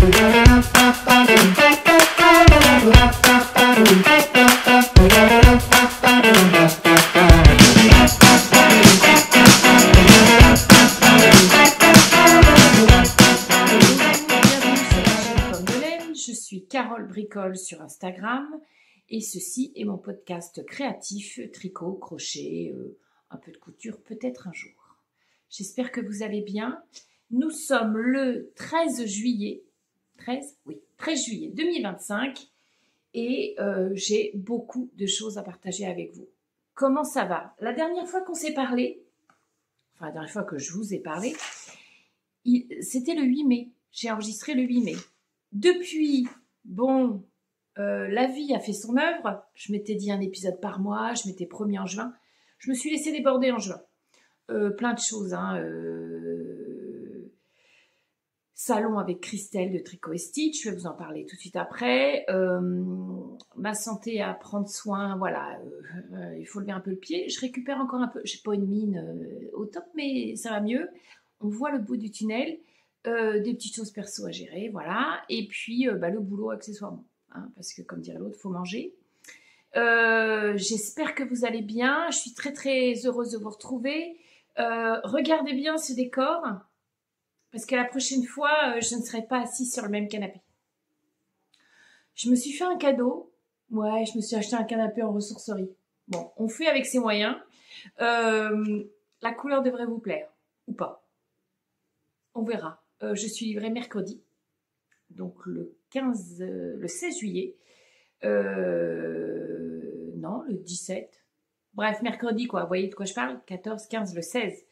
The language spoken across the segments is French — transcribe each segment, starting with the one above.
Je suis Carole Bricole sur Instagram et ceci est mon podcast créatif, tricot, crochet, un peu de couture, peut-être un jour. J'espère que vous allez bien. Nous sommes le 13 juillet 2025 et j'ai beaucoup de choses à partager avec vous. Comment ça va? La dernière fois qu'on s'est parlé, la dernière fois que je vous ai parlé, c'était le 8 mai. J'ai enregistré le 8 mai. Depuis, la vie a fait son œuvre. Je m'étais dit un épisode par mois, je m'étais promis en juin. Je me suis laissée déborder en juin. Plein de choses, salon avec Christelle de Tricot et Stitch, je vais vous en parler tout de suite après. Ma santé à prendre soin, voilà, il faut lever un peu le pied. Je récupère encore un peu, j'ai pas une mine au top, mais ça va mieux. On voit le bout du tunnel, des petites choses perso à gérer, voilà. Et puis le boulot accessoirement, parce que comme dirait l'autre, faut manger. J'espère que vous allez bien. Je suis très très heureuse de vous retrouver. Regardez bien ce décor. Parce que la prochaine fois, je ne serai pas assise sur le même canapé. Je me suis fait un cadeau. Ouais, je me suis acheté un canapé en ressourcerie. Bon, on fait avec ses moyens. La couleur devrait vous plaire. Ou pas. On verra. Je suis livrée mercredi. Donc le 16 juillet. Non, le 17. Bref, mercredi quoi. Vous voyez de quoi je parle? 14, 15, le 16.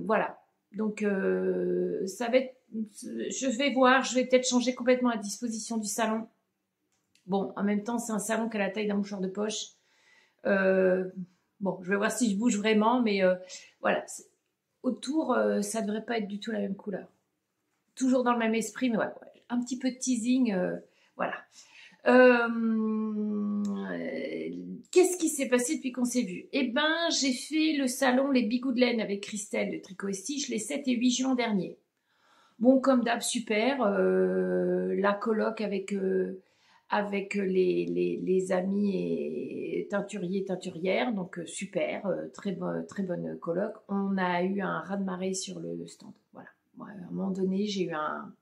Voilà. Donc, ça va être, je vais voir, je vais peut-être changer complètement la disposition du salon. Bon, en même temps, c'est un salon qui a la taille d'un mouchoir de poche. Je vais voir si je bouge vraiment, mais voilà. Autour, ça devrait pas être du tout la même couleur. Toujours dans le même esprit, mais ouais, un petit peu de teasing, voilà. Qu'est-ce qui s'est passé depuis qu'on s'est vu? J'ai fait le salon Les Bigoux de laine avec Christelle de Tricot et Stitch les 7 et 8 juin dernier. Bon, comme d'hab, super. La colloque avec les amis et teinturières, donc super, très bonne colloque. On a eu un raz-de-marée sur le stand. Voilà. Ouais, à un moment donné, j'ai eu un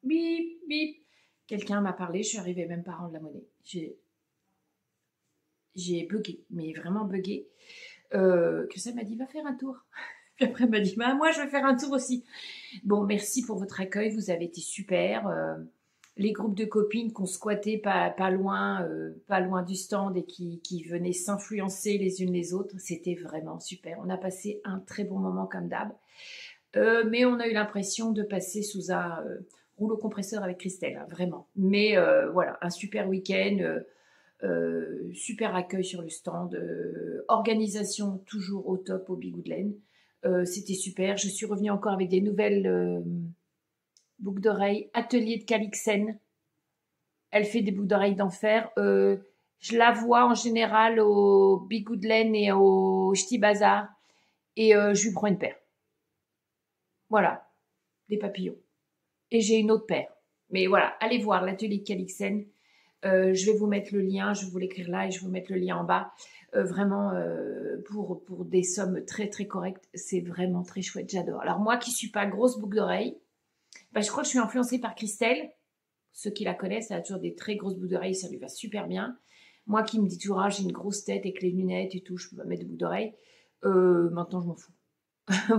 bip, bip. Quelqu'un m'a parlé, je suis arrivée même pas à rendre la monnaie. J'ai bugué, mais vraiment bugué. Que ça m'a dit, va faire un tour. Puis après, elle m'a dit, moi, je vais faire un tour aussi. Bon, merci pour votre accueil, vous avez été super. Les groupes de copines qu'on squattait pas loin du stand et qui venaient s'influencer les unes les autres, c'était vraiment super. On a passé un très bon moment comme d'hab. Mais on a eu l'impression de passer sous un rouleau compresseur avec Christelle, vraiment. Mais voilà, un super week-end. Super accueil sur le stand, organisation toujours au top au Bigoux de laine. C'était super. Je suis revenue encore avec des nouvelles boucles d'oreilles. Atelier de Calixène. Elle fait des boucles d'oreilles d'enfer. Je la vois en général au Bigoux de laine et au Ch'ti Bazar. Et je lui prends une paire. Voilà. Des papillons. Et j'ai une autre paire. Mais voilà, allez voir l'atelier de Calixène. Je vais vous mettre le lien, je vais vous l'écrire là et je vais vous mettre le lien en bas. Vraiment, pour des sommes très très correctes, c'est vraiment très chouette, j'adore. Alors moi qui suis pas grosse boucle d'oreille, je crois que je suis influencée par Christelle. Ceux qui la connaissent, elle a toujours des très grosses boucles d'oreilles, ça lui va super bien. Moi qui me dis toujours, j'ai une grosse tête avec les lunettes et tout, je peux pas mettre de boucles d'oreilles. Maintenant, je m'en fous.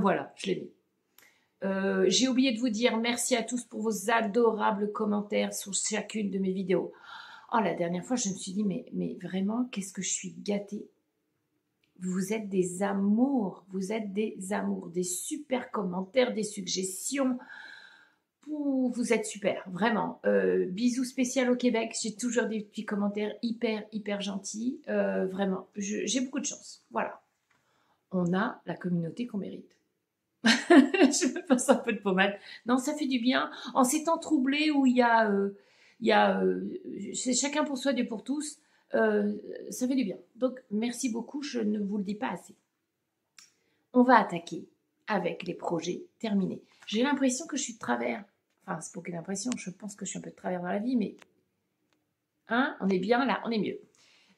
Voilà, je l'ai mis. J'ai oublié de vous dire merci à tous pour vos adorables commentaires sur chacune de mes vidéos. Oh, la dernière fois, je me suis dit, mais vraiment, qu'est-ce que je suis gâtée. Vous êtes des amours, des super commentaires, des suggestions. Vous êtes super, vraiment. Bisous spécial au Québec, j'ai toujours des petits commentaires hyper gentils. Vraiment, j'ai beaucoup de chance. Voilà. On a la communauté qu'on mérite. Je me passe un peu de pommade. Non, ça fait du bien. En ces temps troublés où il y a c'est chacun pour soi, Dieu pour tous, ça fait du bien. Donc, merci beaucoup, je ne vous le dis pas assez. On va attaquer avec les projets terminés. J'ai l'impression que je suis de travers. Enfin, c'est pas aucune impression. Je pense que je suis un peu de travers dans la vie, mais hein, on est bien là, on est mieux.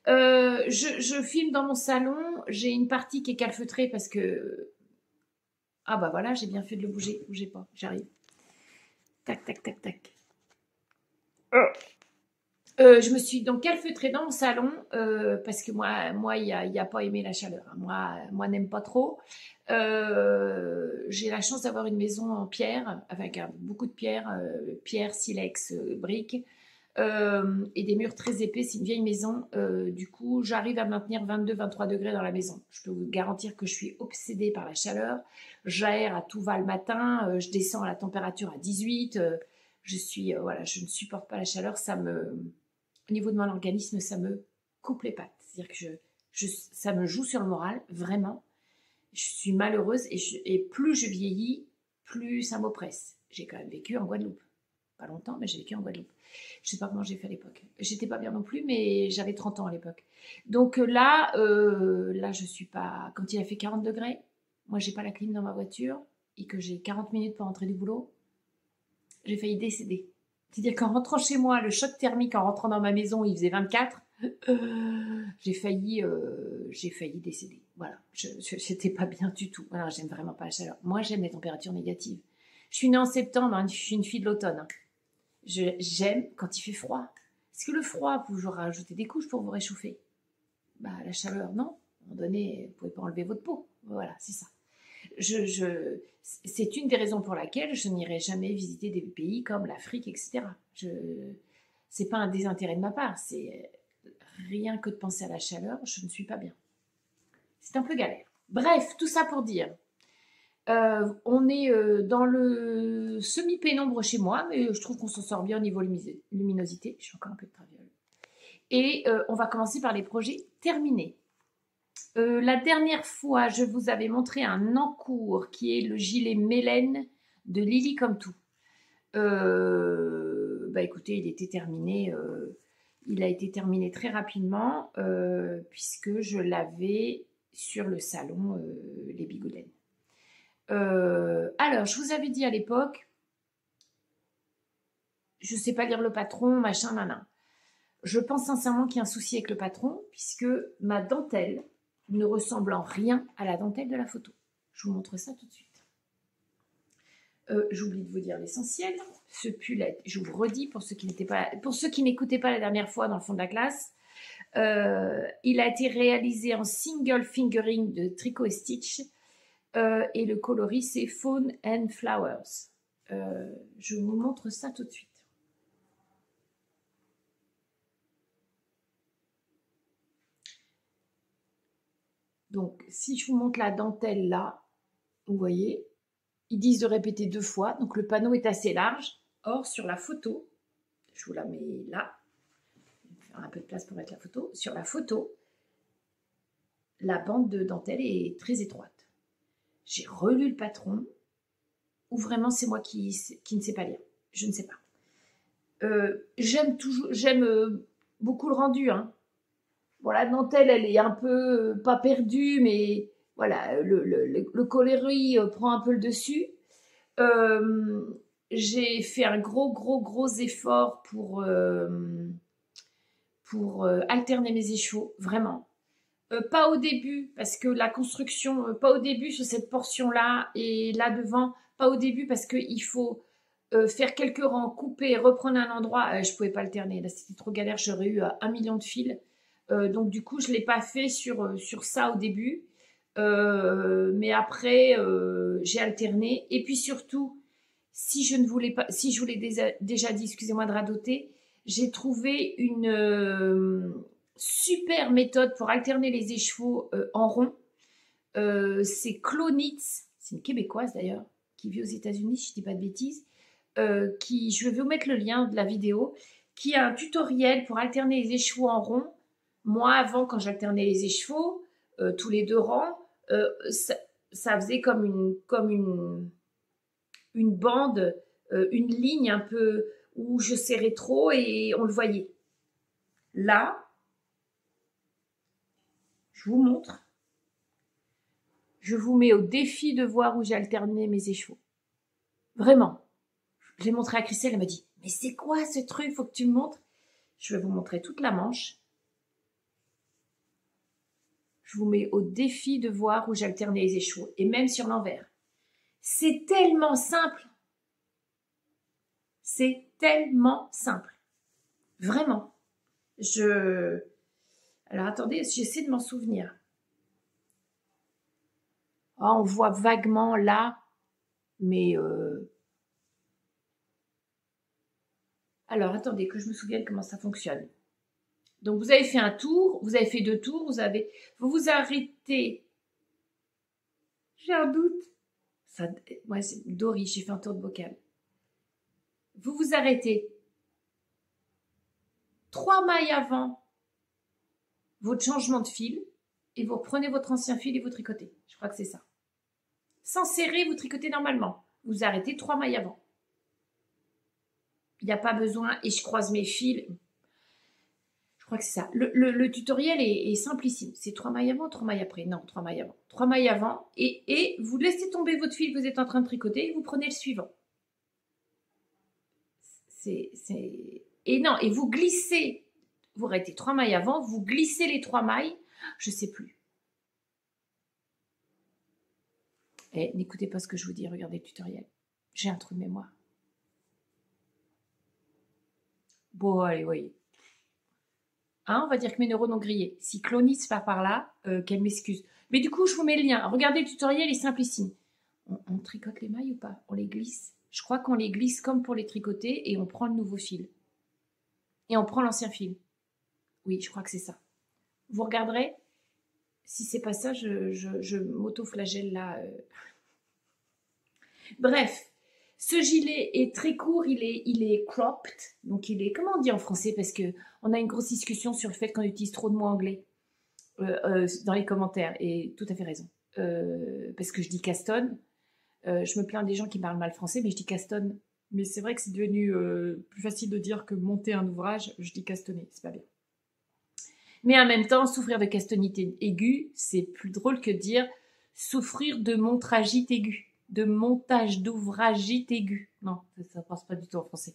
Je filme dans mon salon. J'ai une partie qui est calfeutrée parce que... Ah bah voilà, j'ai bien fait de le bouger. Bougez pas, j'arrive. Tac, tac, tac, tac. Je me suis donc calfeutrée dans mon salon parce que moi, il y a pas aimé la chaleur. Moi, n'aime pas trop. J'ai la chance d'avoir une maison en pierre avec beaucoup de pierre, pierre, silex, briques et des murs très épais. C'est une vieille maison. Du coup, j'arrive à maintenir 22-23 degrés dans la maison. Je peux vous garantir que je suis obsédée par la chaleur. J'aère à tout va le matin. Je descends à la température à 18. Voilà, je ne supporte pas la chaleur. Au niveau de mon organisme, ça me coupe les pattes. C'est-à-dire que ça me joue sur le moral, vraiment. Je suis malheureuse et plus je vieillis, plus ça m'oppresse. J'ai quand même vécu en Guadeloupe. Pas longtemps, mais j'ai vécu en Guadeloupe. Je sais pas comment j'ai fait à l'époque. J'étais pas bien non plus, mais j'avais 30 ans à l'époque. Donc là, je suis pas... Quand il a fait 40 degrés, moi, j'ai pas la clim dans ma voiture et que j'ai 40 minutes pour rentrer du boulot, j'ai failli décéder. C'est-à-dire qu'en rentrant chez moi, le choc thermique en rentrant dans ma maison, il faisait 24, j'ai failli décéder. Voilà, j'étais pas bien du tout. Alors, j'aime vraiment pas la chaleur. Moi, j'aime les températures négatives. Je suis née en septembre, hein, je suis une fille de l'automne. Hein. J'aime quand il fait froid. Est-ce que le froid, vous jouez rajouter des couches pour vous réchauffer? Bah, la chaleur, non. À un moment donné, vous pouvez pas enlever votre peau. Voilà, c'est ça. C'est une des raisons pour laquelle je n'irai jamais visiter des pays comme l'Afrique, etc. C'est pas un désintérêt de ma part, c'est rien que de penser à la chaleur, je ne suis pas bien. C'est un peu galère. Bref, tout ça pour dire, on est dans le semi-pénombre chez moi, mais je trouve qu'on s'en sort bien au niveau luminosité. Je suis encore un peu de traviole. Et on va commencer par les projets terminés. La dernière fois, je vous avais montré un encours qui est le gilet Mélène de Lily comme tout. Écoutez, il a été terminé très rapidement puisque je l'avais sur le salon Les Bigoudènes. Alors, je vous avais dit à l'époque, je ne sais pas lire le patron, machin, nanan. Je pense sincèrement qu'il y a un souci avec le patron puisque ma dentelle ne ressemble en rien à la dentelle de la photo. Je vous montre ça tout de suite. J'oublie de vous dire l'essentiel. Ce pull, je vous redis pour ceux qui n'écoutaient pas la dernière fois dans le fond de la classe, il a été réalisé en single fingering de Tricot et Stitch et le coloris c'est Fawn and Flowers. Je vous montre ça tout de suite. Donc, si je vous montre la dentelle là, vous voyez, ils disent de répéter 2 fois. Donc, le panneau est assez large. Or, sur la photo, je vous la mets là. Je vais faire un peu de place pour mettre la photo. Sur la photo, la bande de dentelle est très étroite. J'ai relu le patron ou vraiment c'est moi qui ne sais pas lire. Je ne sais pas. J'aime beaucoup le rendu, hein. Bon, la dentelle, elle est un peu pas perdue, mais voilà, le coloris prend un peu le dessus. J'ai fait un gros effort pour alterner mes écheveaux, vraiment. Pas au début, parce que la construction, pas au début sur cette portion-là, et là devant, pas au début, parce qu'il faut faire quelques rangs, couper, reprendre un endroit. Je pouvais pas alterner, là c'était trop galère, j'aurais eu 1 million de fils. Donc du coup, je l'ai pas fait sur ça au début. Mais après, j'ai alterné. Et puis surtout, si je vous l'ai déjà dit, excusez-moi de radoter, j'ai trouvé une super méthode pour alterner les écheveaux en rond. C'est Clonitz, c'est une Québécoise d'ailleurs, qui vit aux États-Unis, si je dis pas de bêtises. Je vais vous mettre le lien de la vidéo, qui a un tutoriel pour alterner les écheveaux en rond. Moi, avant, quand j'alternais les écheveaux, tous les 2 rangs, ça faisait comme une bande, une ligne un peu où je serrais trop et on le voyait. Là, je vous montre. Je vous mets au défi de voir où j'ai alterné mes écheveaux. Vraiment. Je l'ai montré à Christelle, elle m'a dit, mais c'est quoi ce truc, faut que tu me montres. Je vais vous montrer toute la manche. Je vous mets au défi de voir où j'alterne les échevaux, et même sur l'envers. C'est tellement simple. C'est tellement simple. Vraiment. Alors attendez, j'essaie de m'en souvenir. Oh, on voit vaguement là, mais... Alors attendez, que je me souvienne comment ça fonctionne. Donc vous avez fait un tour, vous avez fait 2 tours, vous vous arrêtez. J'ai un doute. Ouais, c'est Dory, j'ai fait un tour de bocal. Vous vous arrêtez 3 mailles avant votre changement de fil et vous reprenez votre ancien fil et vous tricotez. Je crois que c'est ça. Sans serrer, vous tricotez normalement. Vous arrêtez 3 mailles avant. Il n'y a pas besoin, et je croise mes fils. Je crois que c'est ça. Le tutoriel est simplissime. C'est 3 mailles avant, 3 mailles après. Non, 3 mailles avant. 3 mailles avant. Et vous laissez tomber votre fil que vous êtes en train de tricoter et vous prenez le suivant. Et non, et vous glissez. Vous arrêtez 3 mailles avant, vous glissez les 3 mailles. Je ne sais plus. Eh, n'écoutez pas ce que je vous dis, regardez le tutoriel. J'ai un trou de mémoire. Bon, allez, voyez. Hein, on va dire que mes neurones ont grillé. Si Clonis part par là, qu'elle m'excuse. Mais du coup, je vous mets le lien. Regardez le tutoriel, il est simplissime. On tricote les mailles ou pas? On les glisse? Je crois qu'on les glisse comme pour les tricoter et on prend le nouveau fil. Et on prend l'ancien fil. Oui, je crois que c'est ça. Vous regarderez. Si c'est pas ça, je m'auto-flagelle là. Bref, ce gilet est très court, il est cropped. Donc il est, comment on dit en français? Parce qu'on a une grosse discussion sur le fait qu'on utilise trop de mots anglais dans les commentaires. Et tout à fait raison. Parce que je dis castonne. Je me plains des gens qui parlent mal français, mais je dis castonne. Mais c'est vrai que c'est devenu plus facile de dire que monter un ouvrage, je dis castonner, c'est pas bien. Mais en même temps, souffrir de castonnité aiguë, c'est plus drôle que de dire souffrir de montragite aiguë, de montage d'ouvragite aiguë. Non, ça passe pas du tout en français.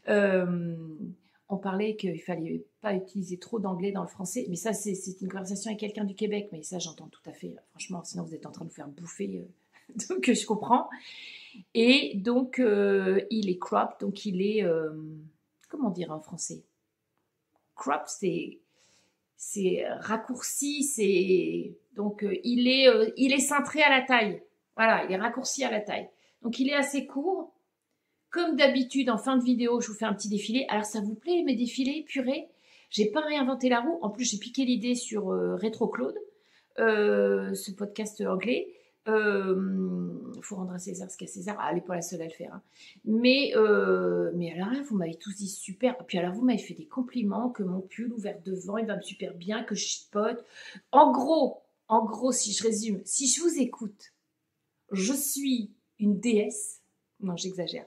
On parlait qu'il fallait pas utiliser trop d'anglais dans le français, mais ça, c'est une conversation avec quelqu'un du Québec, mais ça, j'entends tout à fait. Franchement, sinon, vous êtes en train de vous faire bouffer. Donc, je comprends. Et donc, il est cropped, donc il est... comment dire en français? Crop, c'est raccourci, donc il est cintré à la taille. Voilà, il est raccourci à la taille. Donc il est assez court. Comme d'habitude, en fin de vidéo, je vous fais un petit défilé. Alors ça vous plaît mes défilés, purée? J'ai pas réinventé la roue. En plus, j'ai piqué l'idée sur Rétro Claude, ce podcast anglais. Faut rendre à César ce qu'à César. Ah, elle n'est pas la seule à le faire. Hein. Mais alors là, vous m'avez tous dit super. Puis alors, vous m'avez fait des compliments que mon pull ouvert devant, il va me super bien, que je chipote. En gros, si je résume, si je vous écoute, je suis une déesse. Non, j'exagère.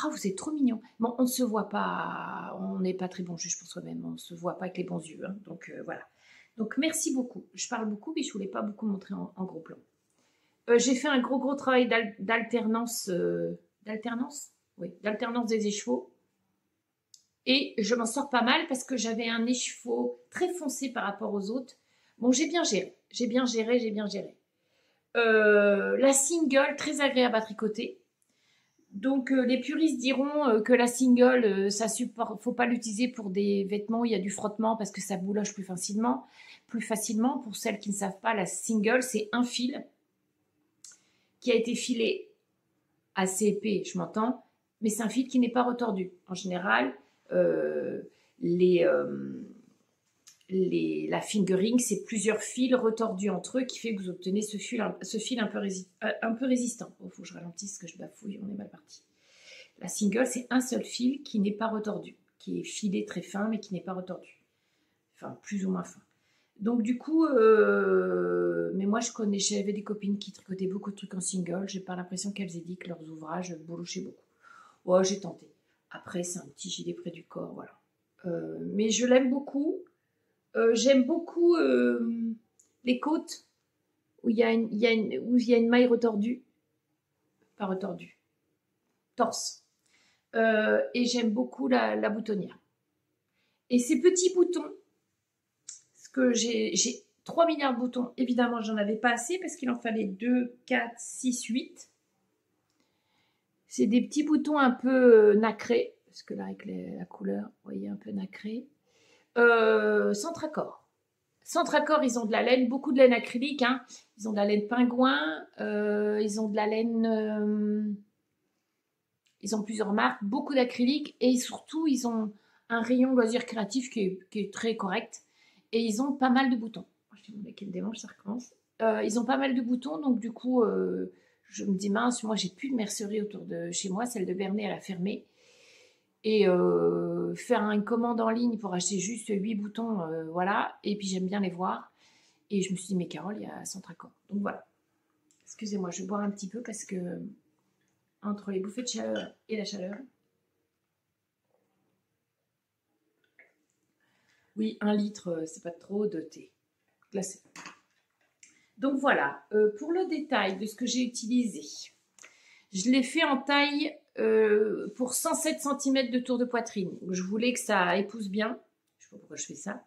Ah, vous êtes trop mignon. Bon, on ne se voit pas. On n'est pas très bon juge pour soi-même. On ne se voit pas avec les bons yeux. Hein. Donc, voilà. Donc, merci beaucoup. Je parle beaucoup, mais je ne voulais pas beaucoup montrer en gros plan. J'ai fait un gros travail d'alternance. Oui, d'alternance des écheveaux. Et je m'en sors pas mal parce que j'avais un écheveau très foncé par rapport aux autres. Bon, j'ai bien géré. La single, très agréable à tricoter. Donc, les puristes diront que la single, faut pas l'utiliser pour des vêtements où il y a du frottement parce que ça bouloche plus facilement. Pour celles qui ne savent pas, la single, c'est un fil qui a été filé assez épais, je m'entends, mais c'est un fil qui n'est pas retordu. En général, la fingering, c'est plusieurs fils retordus entre eux qui fait que vous obtenez ce fil un peu résistant. Il faut que je ralentisse, que je bafouille, on est mal parti. La single, c'est un seul fil qui n'est pas retordu, qui est filé très fin, mais qui n'est pas retordu. Enfin, plus ou moins fin. Donc du coup, mais moi j'avais des copines qui tricotaient beaucoup de trucs en single. J'ai pas l'impression qu'elles aient dit que leurs ouvrages boulochaient beaucoup. Ouais, j'ai tenté. Après, c'est un petit gilet près du corps, voilà. Mais je l'aime beaucoup. J'aime beaucoup les côtes où il y a une maille retordue. Pas retordue. Torse. Et j'aime beaucoup la boutonnière. Et ces petits boutons, parce que j'ai 3 milliards de boutons, évidemment j'en avais pas assez parce qu'il en fallait 2, 4, 6, 8. C'est des petits boutons un peu nacrés, parce que là avec la couleur, vous voyez, un peu nacré. Centre-accord. Centre-accord, ils ont de la laine, beaucoup de laine acrylique. Hein. Ils ont de la laine pingouin, ils ont de la laine... ils ont plusieurs marques, beaucoup d'acrylique et surtout, ils ont un rayon loisirs créatifs qui est très correct. Et ils ont pas mal de boutons. Je vais vous mettre le démange, ça recommence. Ils ont pas mal de boutons, donc du coup, je me dis mince, moi j'ai plus de mercerie autour de chez moi, celle de Bernay, elle a fermé. Et faire une commande en ligne pour acheter juste 8 boutons, voilà. Et puis j'aime bien les voir. Et je me suis dit, mais Carole, il y a Centre-accord. Donc voilà. Excusez-moi, je vais boire un petit peu parce que entre les bouffées de chaleur et la chaleur. Oui, 1 litre, c'est pas trop de thé glacé. Donc voilà, pour le détail de ce que j'ai utilisé, je l'ai fait en taille pour 107 cm de tour de poitrine. Je voulais que ça épouse bien. Je sais pas pourquoi je fais ça.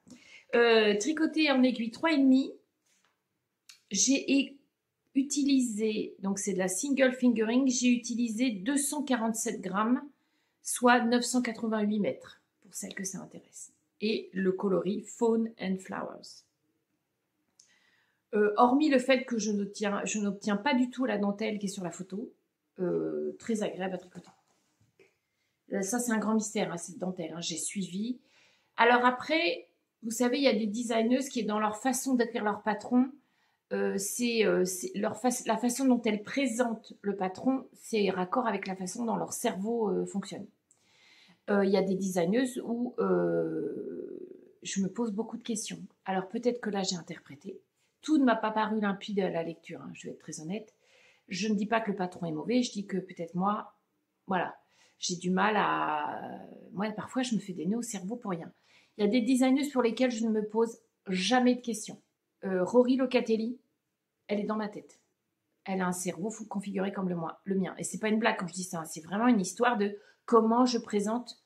Tricoté en aiguille 3,5. J'ai utilisé, donc c'est de la single fingering, j'ai utilisé 247 grammes, soit 988 mètres, pour celles que ça intéresse. Et le coloris Fawn and Flowers. Hormis le fait que je n'obtiens pas du tout la dentelle qui est sur la photo, très agréable à tricoter. Ça, c'est un grand mystère, hein, cette dentelle. Hein, j'ai suivi. Alors après, vous savez, il y a des designeuses qui, dans leur façon d'écrire leur patron, la façon dont elles présentent le patron, c'est raccord avec la façon dont leur cerveau fonctionne. Il y a des designeuses où je me pose beaucoup de questions. Alors peut-être que là, j'ai interprété. Tout ne m'a pas paru limpide à la lecture, hein, je vais être très honnête. Je ne dis pas que le patron est mauvais, je dis que peut-être moi, voilà, j'ai du mal à... Moi, parfois, je me fais des nœuds au cerveau pour rien. Il y a des designeuses pour lesquelles je ne me pose jamais de questions. Rory Locatelli, elle est dans ma tête. Elle a un cerveau configuré comme le mien. Et c'est pas une blague quand je dis ça, c'est vraiment une histoire de comment je présente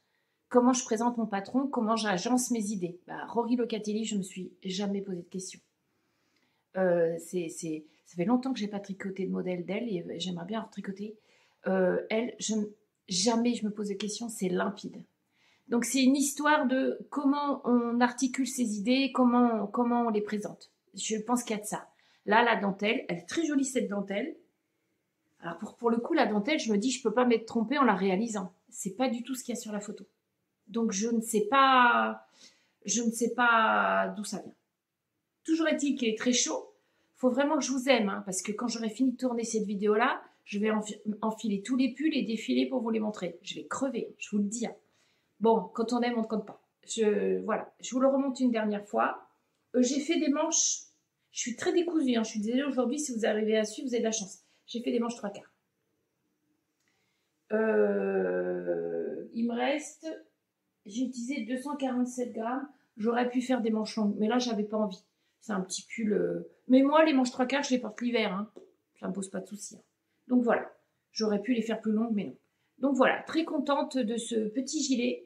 mon patron, comment j'agence mes idées. Rory Locatelli, je me suis jamais posé de questions. Ça fait longtemps que j'ai pas tricoté de modèle d'elle et j'aimerais bien retricoter. Elle, jamais je me pose de questions, c'est limpide. Donc c'est une histoire de comment on articule ses idées, comment on les présente. Je pense qu'il y a de ça. Là, la dentelle, elle est très jolie cette dentelle. Alors pour le coup, la dentelle, je me dis, je peux pas m'être trompée en la réalisant. C'est pas du tout ce qu'il y a sur la photo. Donc je ne sais pas d'où ça vient. Toujours est-il qu'il est très chaud. Il faut vraiment que je vous aime, hein, parce que quand j'aurai fini de tourner cette vidéo-là, je vais enfiler tous les pulls et défiler pour vous les montrer. Je vais crever, je vous le dis. Hein. Bon, quand on aime, on ne compte pas. Voilà, je vous le remonte une dernière fois. J'ai fait des manches. Je suis très décousue. Hein. Je suis désolée aujourd'hui, si vous arrivez à suivre, vous avez de la chance. J'ai fait des manches 3/4. Il me reste... J'ai utilisé 247 grammes. J'aurais pu faire des manches longues, mais là, j'avais pas envie. C'est un petit pull. Mais moi, les manches 3/4, je les porte l'hiver. Hein. Ça me pose pas de soucis. Hein. Donc voilà. J'aurais pu les faire plus longues, mais non. Donc voilà, très contente de ce petit gilet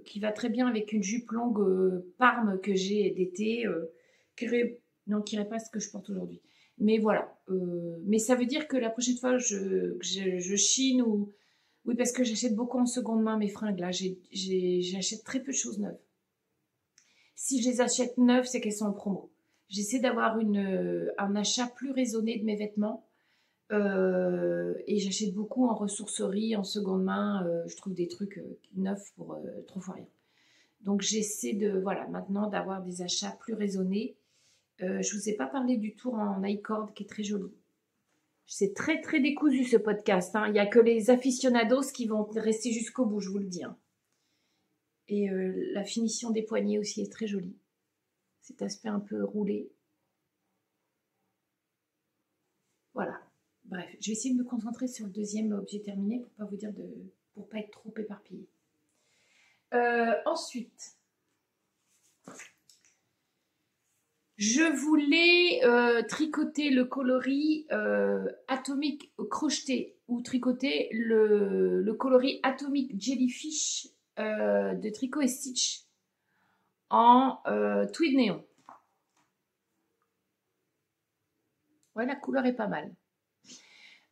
qui va très bien avec une jupe longue Parme que j'ai d'été. Qui irait pas ce que je porte aujourd'hui. Mais voilà. Mais ça veut dire que la prochaine fois, je chine ou... Oui, parce que j'achète beaucoup en seconde main mes fringues. Là, j'achète très peu de choses neuves. Si je les achète neuves, c'est qu'elles sont en promo. J'essaie d'avoir un achat plus raisonné de mes vêtements. Et j'achète beaucoup en ressourcerie, en seconde main. Je trouve des trucs neufs pour 3 fois rien. Donc j'essaie maintenant d'avoir des achats plus raisonnés. Je vous ai pas parlé du tour en I-cord qui est très joli. C'est très très décousu ce podcast. Hein. Il n'y a que les aficionados qui vont rester jusqu'au bout, je vous le dis. Hein. Et la finition des poignets aussi est très jolie. Cet aspect un peu roulé. Voilà. Bref, je vais essayer de me concentrer sur le deuxième objet terminé pour pas être trop éparpillée. Ensuite, je voulais tricoter le coloris Atomic Crocheté ou tricoter le coloris Atomic Jellyfish de Tricot et Stitch en tweed néon. Ouais, la couleur est pas mal.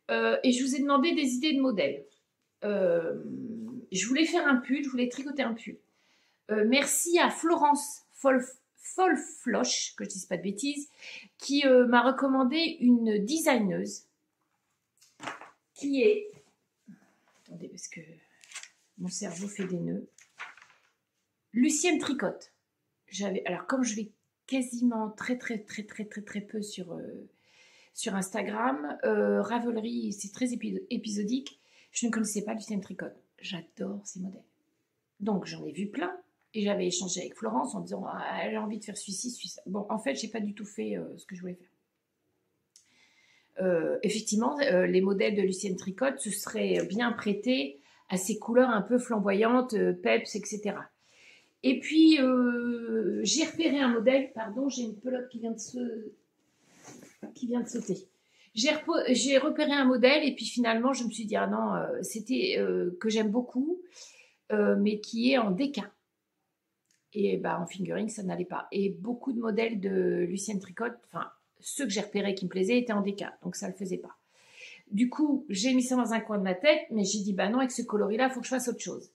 Et je vous ai demandé des idées de modèles. Je voulais faire un pull, je voulais tricoter un pull. Merci à Florence Folfloche, que je ne dise pas de bêtises, qui m'a recommandé une designeuse qui est... Attendez, parce que mon cerveau fait des nœuds. Lucienne Tricotte. Alors, comme je vais quasiment très peu sur Instagram, Ravelry, c'est très épisodique, je ne connaissais pas Lucienne Tricotte. J'adore ces modèles. Donc, j'en ai vu plein. Et j'avais échangé avec Florence en disant ah, j'ai envie de faire celui-ci, celui-ci. Bon, en fait, j'ai pas du tout fait ce que je voulais faire. Effectivement, les modèles de Lucienne Tricotte se seraient bien prêtés à ces couleurs un peu flamboyantes, peps, etc. Et puis, j'ai repéré un modèle. Pardon, j'ai une pelote qui vient de sauter. J'ai repéré un modèle et puis finalement, je me suis dit ah non, c'était que j'aime beaucoup, mais qui est en déca. Et bah, en fingering, ça n'allait pas. Et beaucoup de modèles de Lucienne Tricotte, enfin, ceux que j'ai repérés qui me plaisaient étaient en déca. Donc, ça ne le faisait pas. Du coup, j'ai mis ça dans un coin de ma tête, mais j'ai dit, bah non, avec ce coloris-là, il faut que je fasse autre chose.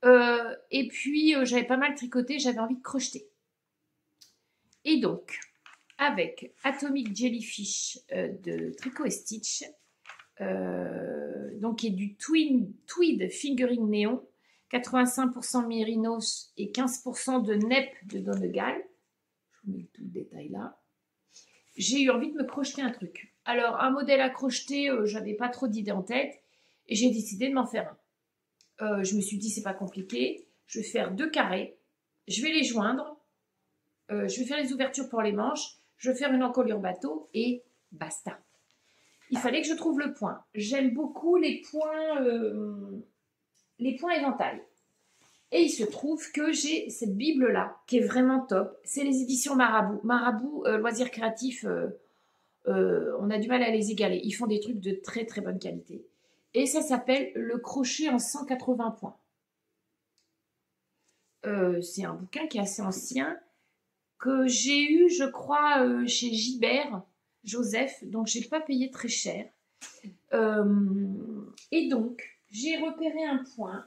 Et puis, j'avais pas mal tricoté, j'avais envie de crocheter. Et donc, avec Atomic Jellyfish de Tricot et Stitch, donc qui est du tweed fingering néon, 85% mérinos et 15% de neppe de Donegal. Je vous mets tout le détail là. J'ai eu envie de me crocheter un truc. Alors, un modèle à crocheter, j'avais pas trop d'idées en tête et j'ai décidé de m'en faire un. Je me suis dit, c'est pas compliqué. Je vais faire 2 carrés. Je vais les joindre. Je vais faire les ouvertures pour les manches. Je vais faire une encolure bateau et basta. Il fallait que je trouve le point. J'aime beaucoup les points éventail. Et il se trouve que j'ai cette Bible-là, qui est vraiment top. C'est les éditions Marabout. Marabout, loisirs créatifs, on a du mal à les égaler. Ils font des trucs de très bonne qualité. Et ça s'appelle Le crochet en 180 points. C'est un bouquin qui est assez ancien, que j'ai eu, je crois, chez Gibert, Joseph, donc je n'ai pas payé très cher. Et donc, j'ai repéré un point.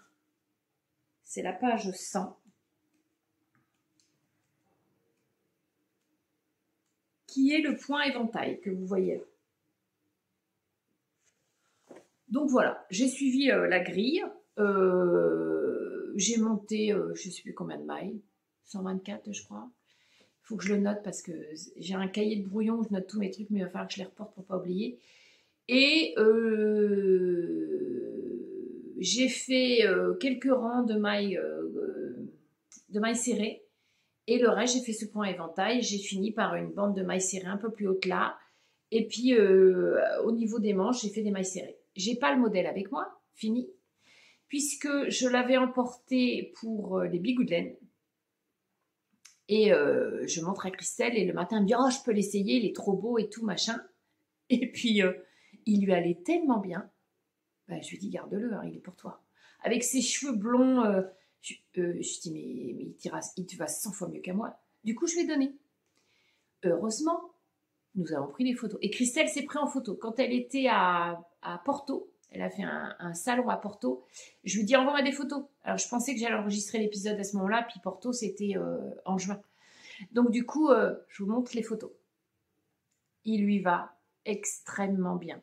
C'est la page 100. Qui est le point éventail que vous voyez là. Donc voilà, j'ai suivi la grille. J'ai monté, je ne sais plus combien de mailles. 124, je crois. Il faut que je le note parce que j'ai un cahier de brouillon où je note tous mes trucs, mais il va falloir que je les reporte pour ne pas oublier. Et j'ai fait quelques rangs de mailles serrées. Et le reste, j'ai fait ce point éventail. J'ai fini par une bande de mailles serrées un peu plus haute là. Et puis, au niveau des manches, j'ai fait des mailles serrées. J'ai pas le modèle avec moi, fini, puisque je l'avais emporté pour les bigoudelaines. Et je montre à Christelle et le matin, elle me dit « Oh, je peux l'essayer, il est trop beau et tout, machin. » Et puis, il lui allait tellement bien. Ben, je lui dis « Garde-le, hein, il est pour toi. » Avec ses cheveux blonds, je dis « Mais il te va 100 fois mieux qu'à moi. » Du coup, je lui ai donné. Heureusement, nous avons pris des photos. Et Christelle s'est pris en photo. Quand elle était à Porto, elle a fait un salon à Porto, je lui dis envoie-moi des photos. Alors je pensais que j'allais enregistrer l'épisode à ce moment-là, puis Porto c'était en juin. Donc du coup, je vous montre les photos. Il lui va extrêmement bien.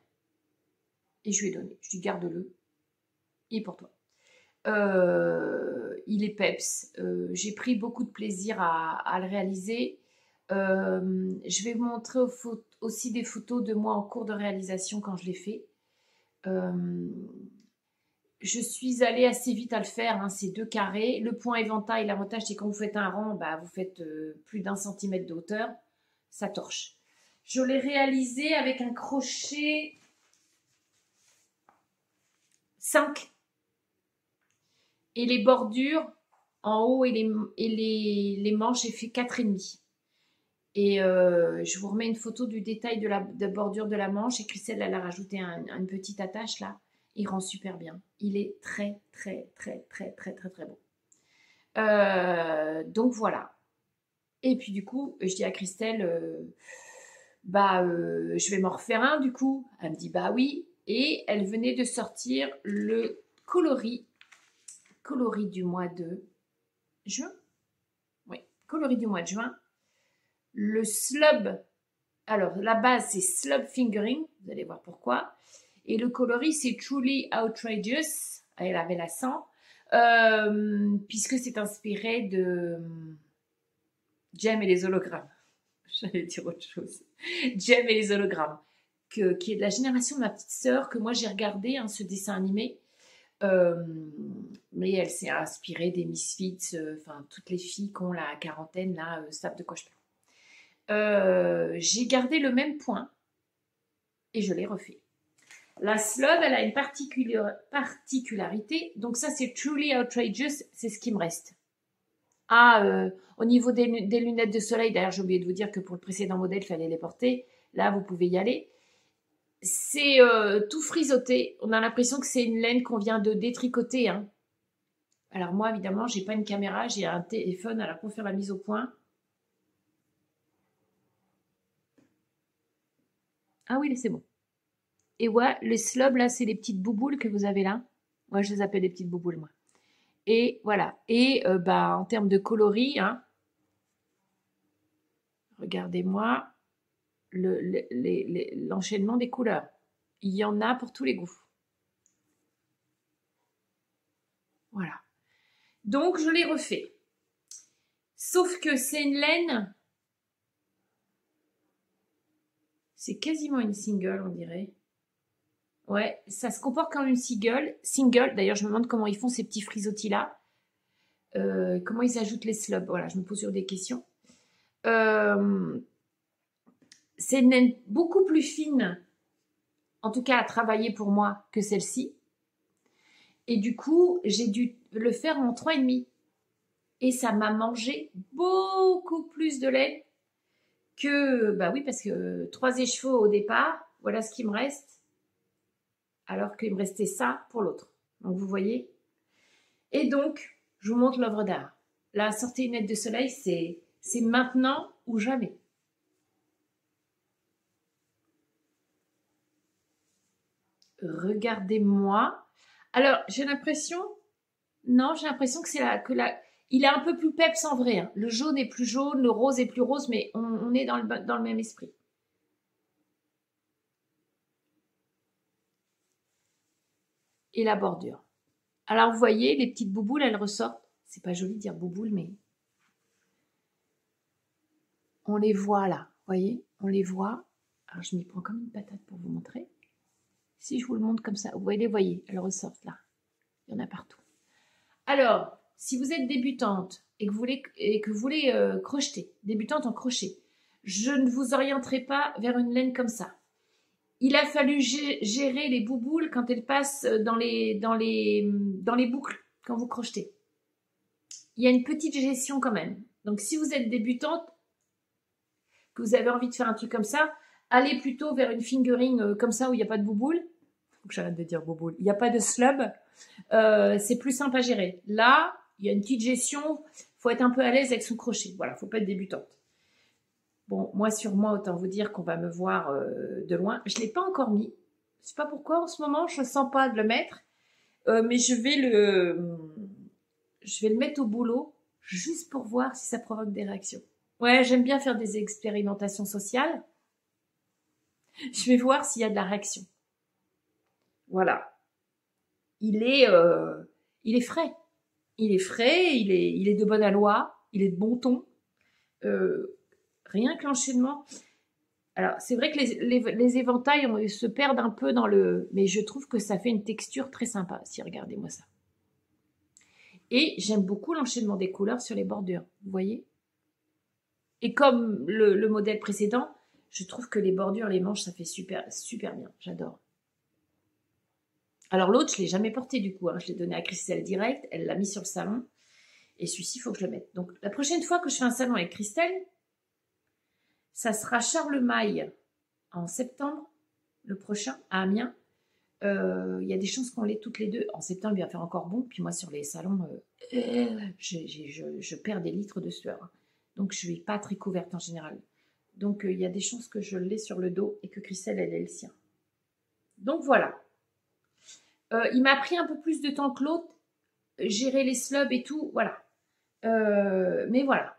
Et je lui ai donné. Je lui dis garde-le. Il est pour toi. Il est peps. J'ai pris beaucoup de plaisir à le réaliser. Je vais vous montrer aussi des photos de moi en cours de réalisation quand je l'ai fait. Je suis allée assez vite à le faire, hein, c'est 2 carrés. Le point éventail, l'avantage c'est quand vous faites un rang, bah, vous faites plus d'1 centimètre de hauteur, ça torche. Je l'ai réalisé avec un crochet 5. Et les bordures en haut et les manches, j'ai fait 4,5. Et je vous remets une photo du détail de la bordure de la manche. Et Christelle, elle a rajouté une petite attache là. Il rend super bien. Il est très, très, très, très, très, très, très beau. Donc voilà. Et puis du coup, je dis à Christelle, je vais m'en refaire un du coup. Elle me dit, bah oui. Et elle venait de sortir le coloris du mois de juin. Oui, coloris du mois de juin. Le slub, alors la base c'est slub fingering, vous allez voir pourquoi. Et le coloris c'est truly outrageous, elle avait l'accent, puisque c'est inspiré de Jem et les hologrammes. J'allais dire autre chose. Jem et les hologrammes, qui est de la génération de ma petite sœur, que moi j'ai regardé ce dessin animé. Mais elle s'est inspirée des Misfits, enfin toutes les filles qui ont la quarantaine là, savent de quoi je parle. J'ai gardé le même point et je l'ai refait. La slub, elle a une particularité. Donc ça, c'est truly outrageous. C'est ce qui me reste. Au niveau des lunettes de soleil, d'ailleurs, j'ai oublié de vous dire que pour le précédent modèle, il fallait les porter. Là, vous pouvez y aller. C'est tout frisotté. On a l'impression que c'est une laine qu'on vient de détricoter. Hein. Alors moi, évidemment, j'ai pas une caméra, j'ai un téléphone. Alors pour faire la mise au point, ah oui, c'est bon. Et ouais, les slobs, là, c'est les petites bouboules que vous avez là. Moi, je les appelle des petites bouboules, moi. Et voilà. Et en termes de coloris, hein, regardez-moi l'enchaînement des couleurs. Il y en a pour tous les goûts. Voilà. Donc, je l'ai refait. Sauf que c'est une laine. C'est quasiment une single, on dirait. Ouais, ça se comporte comme une single. D'ailleurs, je me demande comment ils font ces petits frisottis-là. Comment ils ajoutent les slubs. Voilà, je me pose sur des questions. C'est une laine beaucoup plus fine, en tout cas à travailler pour moi, que celle-ci. Et du coup, j'ai dû le faire en 3,5. Et ça m'a mangé beaucoup plus de laine que... Bah oui, parce que 3 écheveaux au départ, voilà ce qui me reste. Alors qu'il me restait ça pour l'autre. Donc vous voyez. Et donc, je vous montre l'œuvre d'art. La sortie lunette de soleil, c'est maintenant ou jamais. Regardez-moi. Alors, j'ai l'impression... Non, j'ai l'impression que il est un peu plus peps en vrai. Hein. Le jaune est plus jaune, le rose est plus rose, mais on est dans le même esprit. Et la bordure. Alors, vous voyez, les petites bouboules, elles ressortent. C'est pas joli de dire bouboules, mais... On les voit là, vous voyez, on les voit. Alors, je m'y prends comme une patate pour vous montrer. Si je vous le montre comme ça, vous voyez, elles ressortent là. Il y en a partout. Alors, si vous êtes débutante et que vous voulez crocheter, débutante en crochet, je ne vous orienterai pas vers une laine comme ça. Il a fallu gérer les bouboules quand elles passent dans les boucles, quand vous crochetez. Il y a une petite gestion quand même. Donc, si vous êtes débutante, que vous avez envie de faire un truc comme ça, allez plutôt vers une fingering comme ça où il n'y a pas de bouboule. Faut que j'arrête de dire bouboule. Il n'y a pas de slub. C'est plus simple à gérer. Là, il y a une petite gestion. Il faut être un peu à l'aise avec son crochet. Voilà, faut pas être débutante. Bon, moi, sur moi, autant vous dire qu'on va me voir de loin. Je ne l'ai pas encore mis. Je sais pas pourquoi en ce moment, je ne sens pas de le mettre. Mais je vais le mettre au boulot juste pour voir si ça provoque des réactions. Ouais, j'aime bien faire des expérimentations sociales. Je vais voir s'il y a de la réaction. Voilà. Il est frais. Il est frais, il est de bonne aloi, il est de bon ton. Rien que l'enchaînement. Alors, c'est vrai que les éventails se perdent un peu dans le... Mais je trouve que ça fait une texture très sympa. Si, regardez-moi ça. Et j'aime beaucoup l'enchaînement des couleurs sur les bordures. Vous voyez ? Et comme le modèle précédent, je trouve que les bordures, les manches, ça fait super, super bien. J'adore. Alors l'autre, je ne l'ai jamais porté du coup. Hein. Je l'ai donné à Christelle direct. Elle l'a mis sur le salon. Et celui-ci, il faut que je le mette. Donc la prochaine fois que je fais un salon avec Christelle, Ça sera Charlemagne en septembre, le prochain, à Amiens. Il y a des chances qu'on l'ait toutes les deux. En septembre, il va faire encore bon. Puis moi, sur les salons, je perds des litres de sueur. Donc, je ne suis pas très couverte en général. Donc, il y a des chances que je l'ai sur le dos et que Christelle, elle ait le sien. Donc, voilà. Il m'a pris un peu plus de temps que l'autre. Gérer les slubs et tout, voilà. Mais voilà.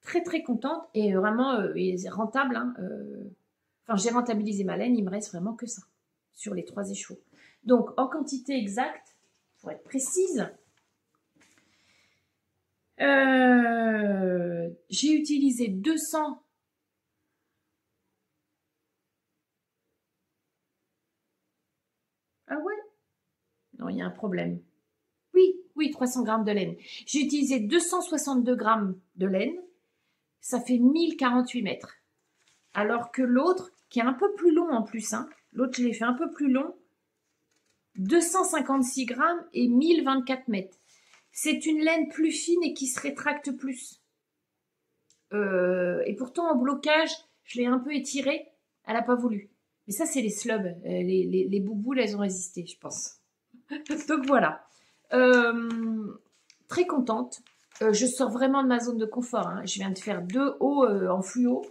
Très, très contente et vraiment rentable. Hein, Enfin, j'ai rentabilisé ma laine. Il me reste vraiment que ça sur les 3 écheveaux. Donc, en quantité exacte, pour être précise, j'ai utilisé 200. Ah ouais? Non, il y a un problème. Oui, 300 grammes de laine. J'ai utilisé 262 grammes de laine. Ça fait 1048 mètres. Alors que l'autre, qui est un peu plus long en plus, hein, l'autre, je l'ai fait un peu plus long, 256 grammes et 1024 mètres. C'est une laine plus fine et qui se rétracte plus. Et pourtant, en blocage, je l'ai un peu étirée. Elle n'a pas voulu. Mais ça, c'est les slubs. Les bouboules, elles ont résisté, je pense. Donc voilà. Très contente. Je sors vraiment de ma zone de confort. Hein. Je viens de faire 2 hauts en fluo.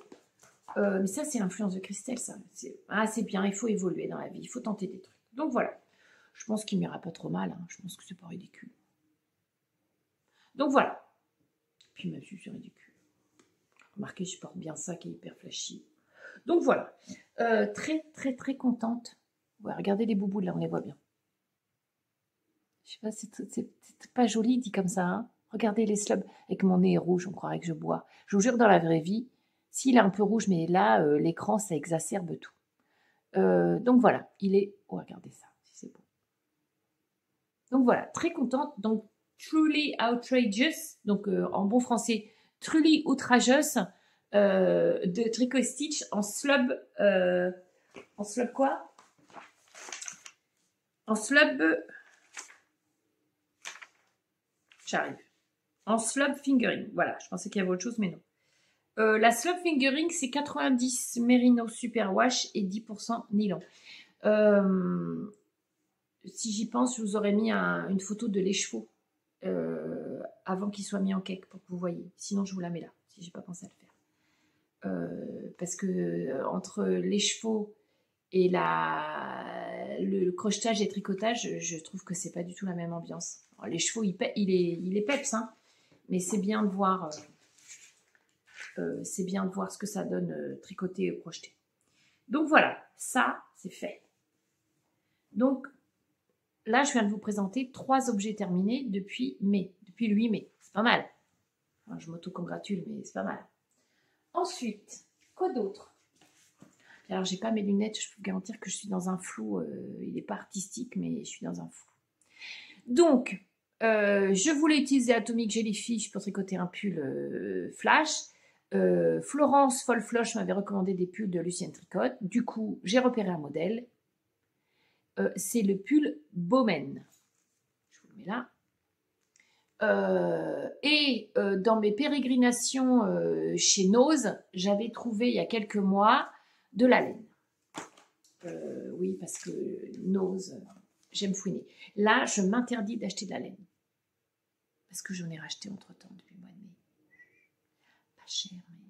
Mais ça, c'est l'influence de Christelle, ça. C'est bien, il faut évoluer dans la vie. Il faut tenter des trucs. Donc voilà. Je pense qu'il m'ira pas trop mal. Hein. Je pense que c'est pas ridicule. Donc voilà. Puis ma vue, c'est ridicule. Remarquez, je porte bien ça qui est hyper flashy. Donc voilà. Très, très, très contente. Ouais, regardez les boubous, là, on les voit bien. Je sais pas, c'est pas joli dit comme ça. Hein. Regardez les slubs. Avec mon nez rouge, on croirait que je bois. Je vous jure, dans la vraie vie, s'il est un peu rouge, mais là, l'écran, ça exacerbe tout. Donc voilà, il est... Oh, regardez ça, si c'est beau. Donc voilà, très contente. Donc, truly outrageous. Donc, en bon français, truly outrageous de Tricot Stitch en slub... en slub quoi? En slub... J'arrive. En slub fingering. Voilà, je pensais qu'il y avait autre chose, mais non. La slub fingering, c'est 90 Merino Superwash et 10% nylon. Si j'y pense, je vous aurais mis une photo de l'écheveau avant qu'il soit mis en cake pour que vous voyez. Sinon, je vous la mets là, si j'ai pas pensé à le faire. Parce que entre l'écheveau et le crochetage et tricotage, je trouve que c'est pas du tout la même ambiance. L'écheveau, il est peps, hein, mais c'est bien de voir... c'est bien de voir ce que ça donne tricoté et projeté. Donc voilà, ça c'est fait. Donc là, je viens de vous présenter 3 objets terminés depuis le 8 mai. C'est pas mal. Enfin, je m'auto-congratule, mais c'est pas mal. Ensuite, quoi d'autre? Alors, j'ai pas mes lunettes, je peux vous garantir que je suis dans un flou. Il n'est pas artistique, mais je suis dans un flou. Donc, je voulais utiliser Atomic Jellyfish pour tricoter un pull flash. Florence Follfloche m'avait recommandé des pulls de Lucienne Tricotte. Du coup, j'ai repéré un modèle. C'est le pull Bowman. Je vous le mets là. Dans mes pérégrinations chez Nose, j'avais trouvé il y a quelques mois de la laine. Oui, parce que Nose, j'aime fouiner. Là, je m'interdis d'acheter de la laine. Parce que j'en ai racheté entre-temps depuis le mois de mai. Pas cher, mais...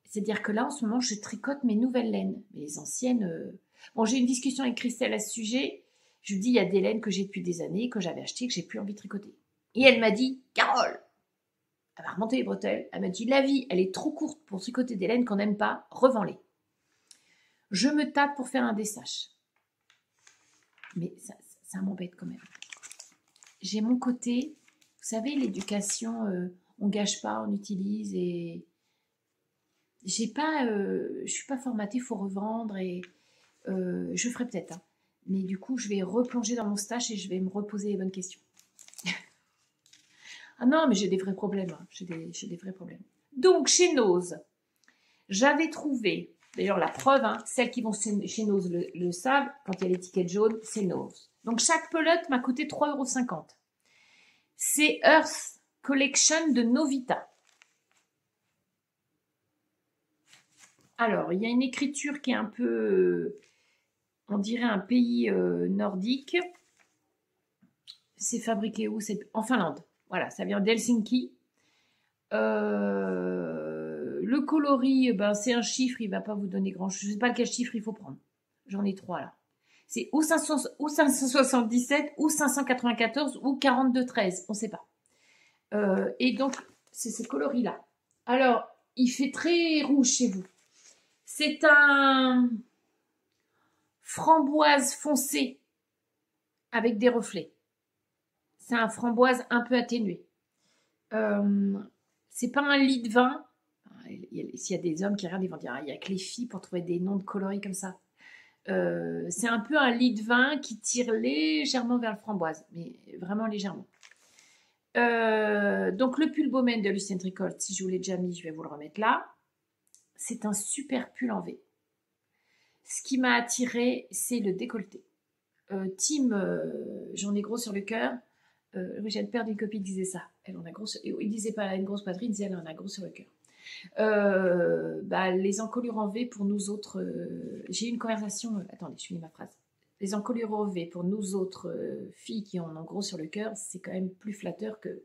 C'est-à-dire que là, en ce moment, je tricote mes nouvelles laines. Mais les anciennes... Bon, j'ai une discussion avec Christelle à ce sujet. Je lui dis, il y a des laines que j'ai depuis des années, que j'avais achetées, que j'ai plus envie de tricoter. Et elle m'a dit, Carole, elle m'a remonté les bretelles. Elle m'a dit, la vie, elle est trop courte pour tricoter des laines qu'on n'aime pas. Revends-les. Je me tape pour faire un dessage. Mais ça m'embête quand même. J'ai mon côté, vous savez, l'éducation, on gâche pas, on utilise et... je suis pas formatée, il faut revendre et je ferai peut-être. Hein. Mais du coup, je vais replonger dans mon stash et je vais me reposer les bonnes questions. Ah non, mais j'ai des vrais problèmes. Hein. J'ai des vrais problèmes. Donc, chez Nose, j'avais trouvé, d'ailleurs la preuve, hein, celles qui vont chez Nose le savent, quand il y a l'étiquette jaune, c'est Nose. Donc, chaque pelote m'a coûté 3,50 €. C'est Earth Collection de Novita. Alors, il y a une écriture qui est un peu, on dirait un pays nordique. C'est fabriqué où? C'est en Finlande. Voilà, ça vient d'Helsinki. Le coloris, ben, c'est un chiffre, il ne va pas vous donner grand-chose. Je ne sais pas quel chiffre il faut prendre. J'en ai 3 là. C'est ou 577, ou 594, ou 4213. On ne sait pas. Et donc, c'est ces coloris-là. Alors, il fait très rouge chez vous. C'est un framboise foncé avec des reflets. C'est un framboise un peu atténué. C'est pas un lit de vin. S'il y a des hommes qui regardent, ils vont dire il y a que les filles pour trouver des noms de coloris comme ça. C'est un peu un lit de vin qui tire légèrement vers le framboise, mais vraiment légèrement. Donc le pull Bowman de Lucien Tricol, si je vous l'ai déjà mis, je vais vous le remettre là. C'est un super pull en V. Ce qui m'a attiré, c'est le décolleté. Tim, j'en ai gros sur le cœur. J'ai le père d'une copine qui disait ça. Elle en a gros. Il disait pas elle a une grosse poitrine, il disait elle en a gros sur le cœur. Les encolures en V pour nous autres. J'ai eu une conversation. Attendez, je finis ma phrase. Les encolures en V pour nous autres filles qui en ont gros sur le cœur, c'est quand même plus flatteur que.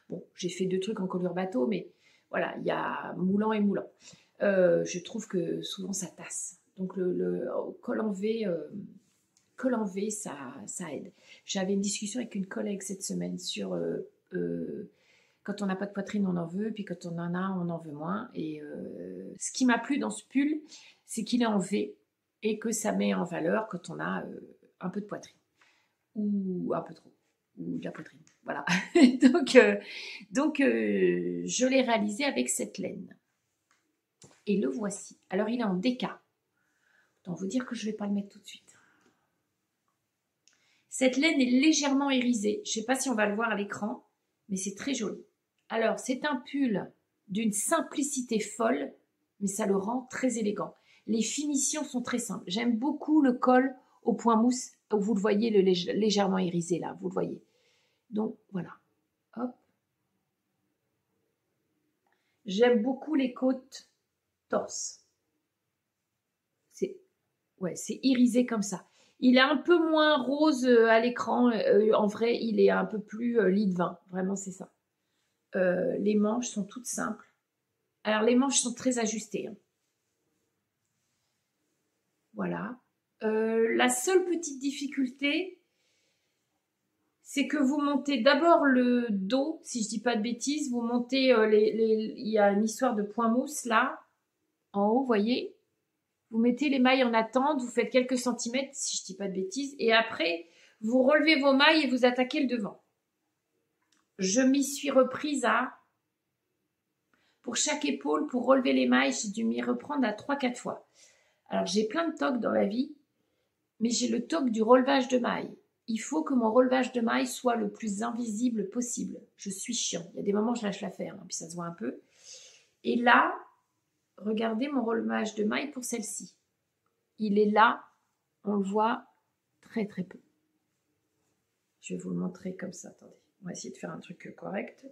Bon, j'ai fait 2 trucs en encolure bateau, mais voilà, il y a moulant et moulant. Je trouve que souvent ça tasse. Donc le col en V. Ça aide. J'avais une discussion avec une collègue cette semaine sur quand on n'a pas de poitrine, on en veut, puis quand on en a, on en veut moins. Et ce qui m'a plu dans ce pull, c'est qu'il est en V et que ça met en valeur quand on a un peu de poitrine ou un peu trop, ou de la poitrine. Voilà. donc je l'ai réalisé avec cette laine. Et le voici. Alors, il est en DK. Autant vous dire que je ne vais pas le mettre tout de suite. Cette laine est légèrement irisée. Je ne sais pas si on va le voir à l'écran, mais c'est très joli. Alors, c'est un pull d'une simplicité folle, mais ça le rend très élégant. Les finitions sont très simples. J'aime beaucoup le col au point mousse. Vous le voyez, le légèrement irisé là, vous le voyez. Donc, voilà. Hop. J'aime beaucoup les côtes torse. C'est irisé comme ça. Il est un peu moins rose à l'écran. En vrai, il est un peu plus lit de vin. Vraiment, c'est ça. Les manches sont toutes simples. Alors, les manches sont très ajustées. Hein. Voilà. La seule petite difficulté, c'est que vous montez d'abord le dos, si je dis pas de bêtises. Vous montez il y a une histoire de point mousse là, en haut, vous voyez. Vous mettez les mailles en attente, vous faites quelques centimètres, si je ne dis pas de bêtises, et après, vous relevez vos mailles et vous attaquez le devant. Je m'y suis reprise pour chaque épaule, pour relever les mailles, j'ai dû m'y reprendre à 3-4 fois. Alors, j'ai plein de tocs dans la vie, mais j'ai le toc du relevage de mailles. Il faut que mon relevage de mailles soit le plus invisible possible. Je suis chiant. Il y a des moments où je lâche l'affaire, hein, puis ça se voit un peu. Et là, regardez mon relevage de mailles pour celle-ci. Il est là, on le voit très très peu. Je vais vous le montrer comme ça, attendez. On va essayer de faire un truc correct.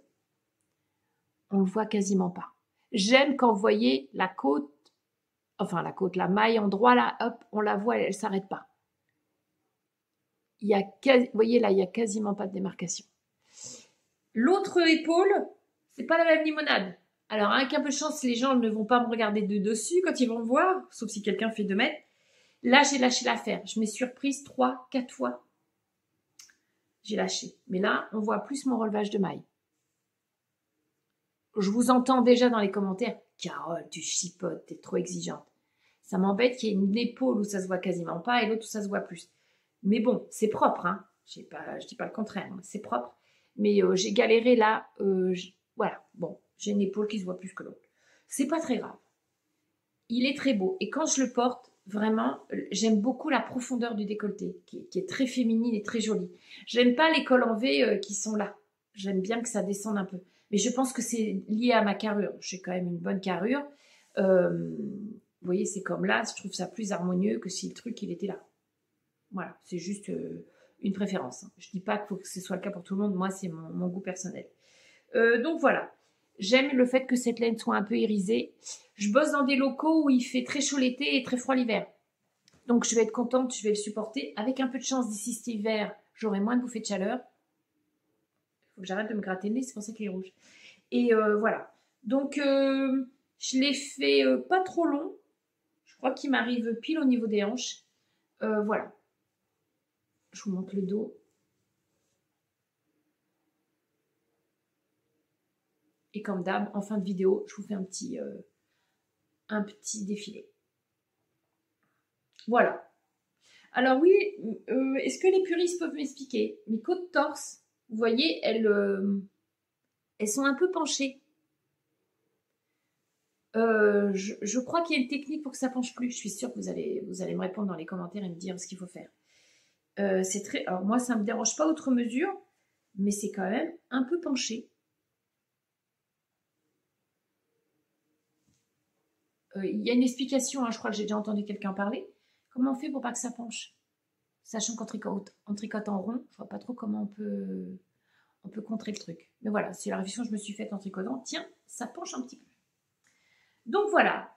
On le voit quasiment pas. J'aime quand vous voyez la côte, la maille en droit là, hop, on la voit, elle ne s'arrête pas. Vous voyez là, il n'y a quasiment pas de démarcation. L'autre épaule, c'est pas la même limonade. Alors, avec un peu de chance, les gens ne vont pas me regarder de dessus quand ils vont me voir, sauf si quelqu'un fait 2 mètres. Là, j'ai lâché l'affaire. Je m'ai surprise 3-4 fois. J'ai lâché. Mais là, on voit plus mon relevage de maille. Je vous entends déjà dans les commentaires. Carole, tu chipotes, t'es trop exigeante. Ça m'embête qu'il y ait une épaule où ça se voit quasiment pas et l'autre où ça se voit plus. Mais bon, c'est propre. Hein. Je dis pas le contraire. Hein. C'est propre. Mais j'ai galéré là. Voilà. Bon, j'ai une épaule qui se voit plus que l'autre. C'est pas très grave. Il est très beau. Et quand je le porte, vraiment, j'aime beaucoup la profondeur du décolleté, qui est très féminine et très jolie. J'aime pas les cols en V qui sont là. J'aime bien que ça descende un peu. Mais je pense que c'est lié à ma carrure. J'ai quand même une bonne carrure. Vous voyez, c'est comme là. Je trouve ça plus harmonieux que si le truc, il était là. Voilà, c'est juste une préférence. Hein. Je dis pas qu'il faut que ce soit le cas pour tout le monde. Moi, c'est mon goût personnel. Donc voilà. J'aime le fait que cette laine soit un peu irisée. Je bosse dans des locaux où il fait très chaud l'été et très froid l'hiver. Donc, je vais être contente, je vais le supporter. Avec un peu de chance, d'ici cet hiver, j'aurai moins de bouffées de chaleur. Il faut que j'arrête de me gratter le nez, c'est pour ça qu'il est rouge. Et voilà. Donc, je l'ai fait pas trop long. Je crois qu'il m'arrive pile au niveau des hanches. Voilà. Je vous montre le dos. Et comme d'hab, en fin de vidéo, je vous fais un petit défilé. Voilà. Alors oui, est-ce que les puristes peuvent m'expliquer? Mes côtes torse, vous voyez, elles sont un peu penchées. Je crois qu'il y a une technique pour que ça penche plus. Je suis sûre que vous allez me répondre dans les commentaires et me dire ce qu'il faut faire. Alors moi, ça ne me dérange pas outre mesure, mais c'est quand même un peu penché. Il y a une explication, hein, je crois que j'ai déjà entendu quelqu'un parler. Comment on fait pour pas que ça penche? Sachant qu'en tricote en rond, je vois pas trop comment on peut contrer le truc. Mais voilà, c'est la réflexion que je me suis faite en tricotant. Tiens, ça penche un petit peu. Donc voilà,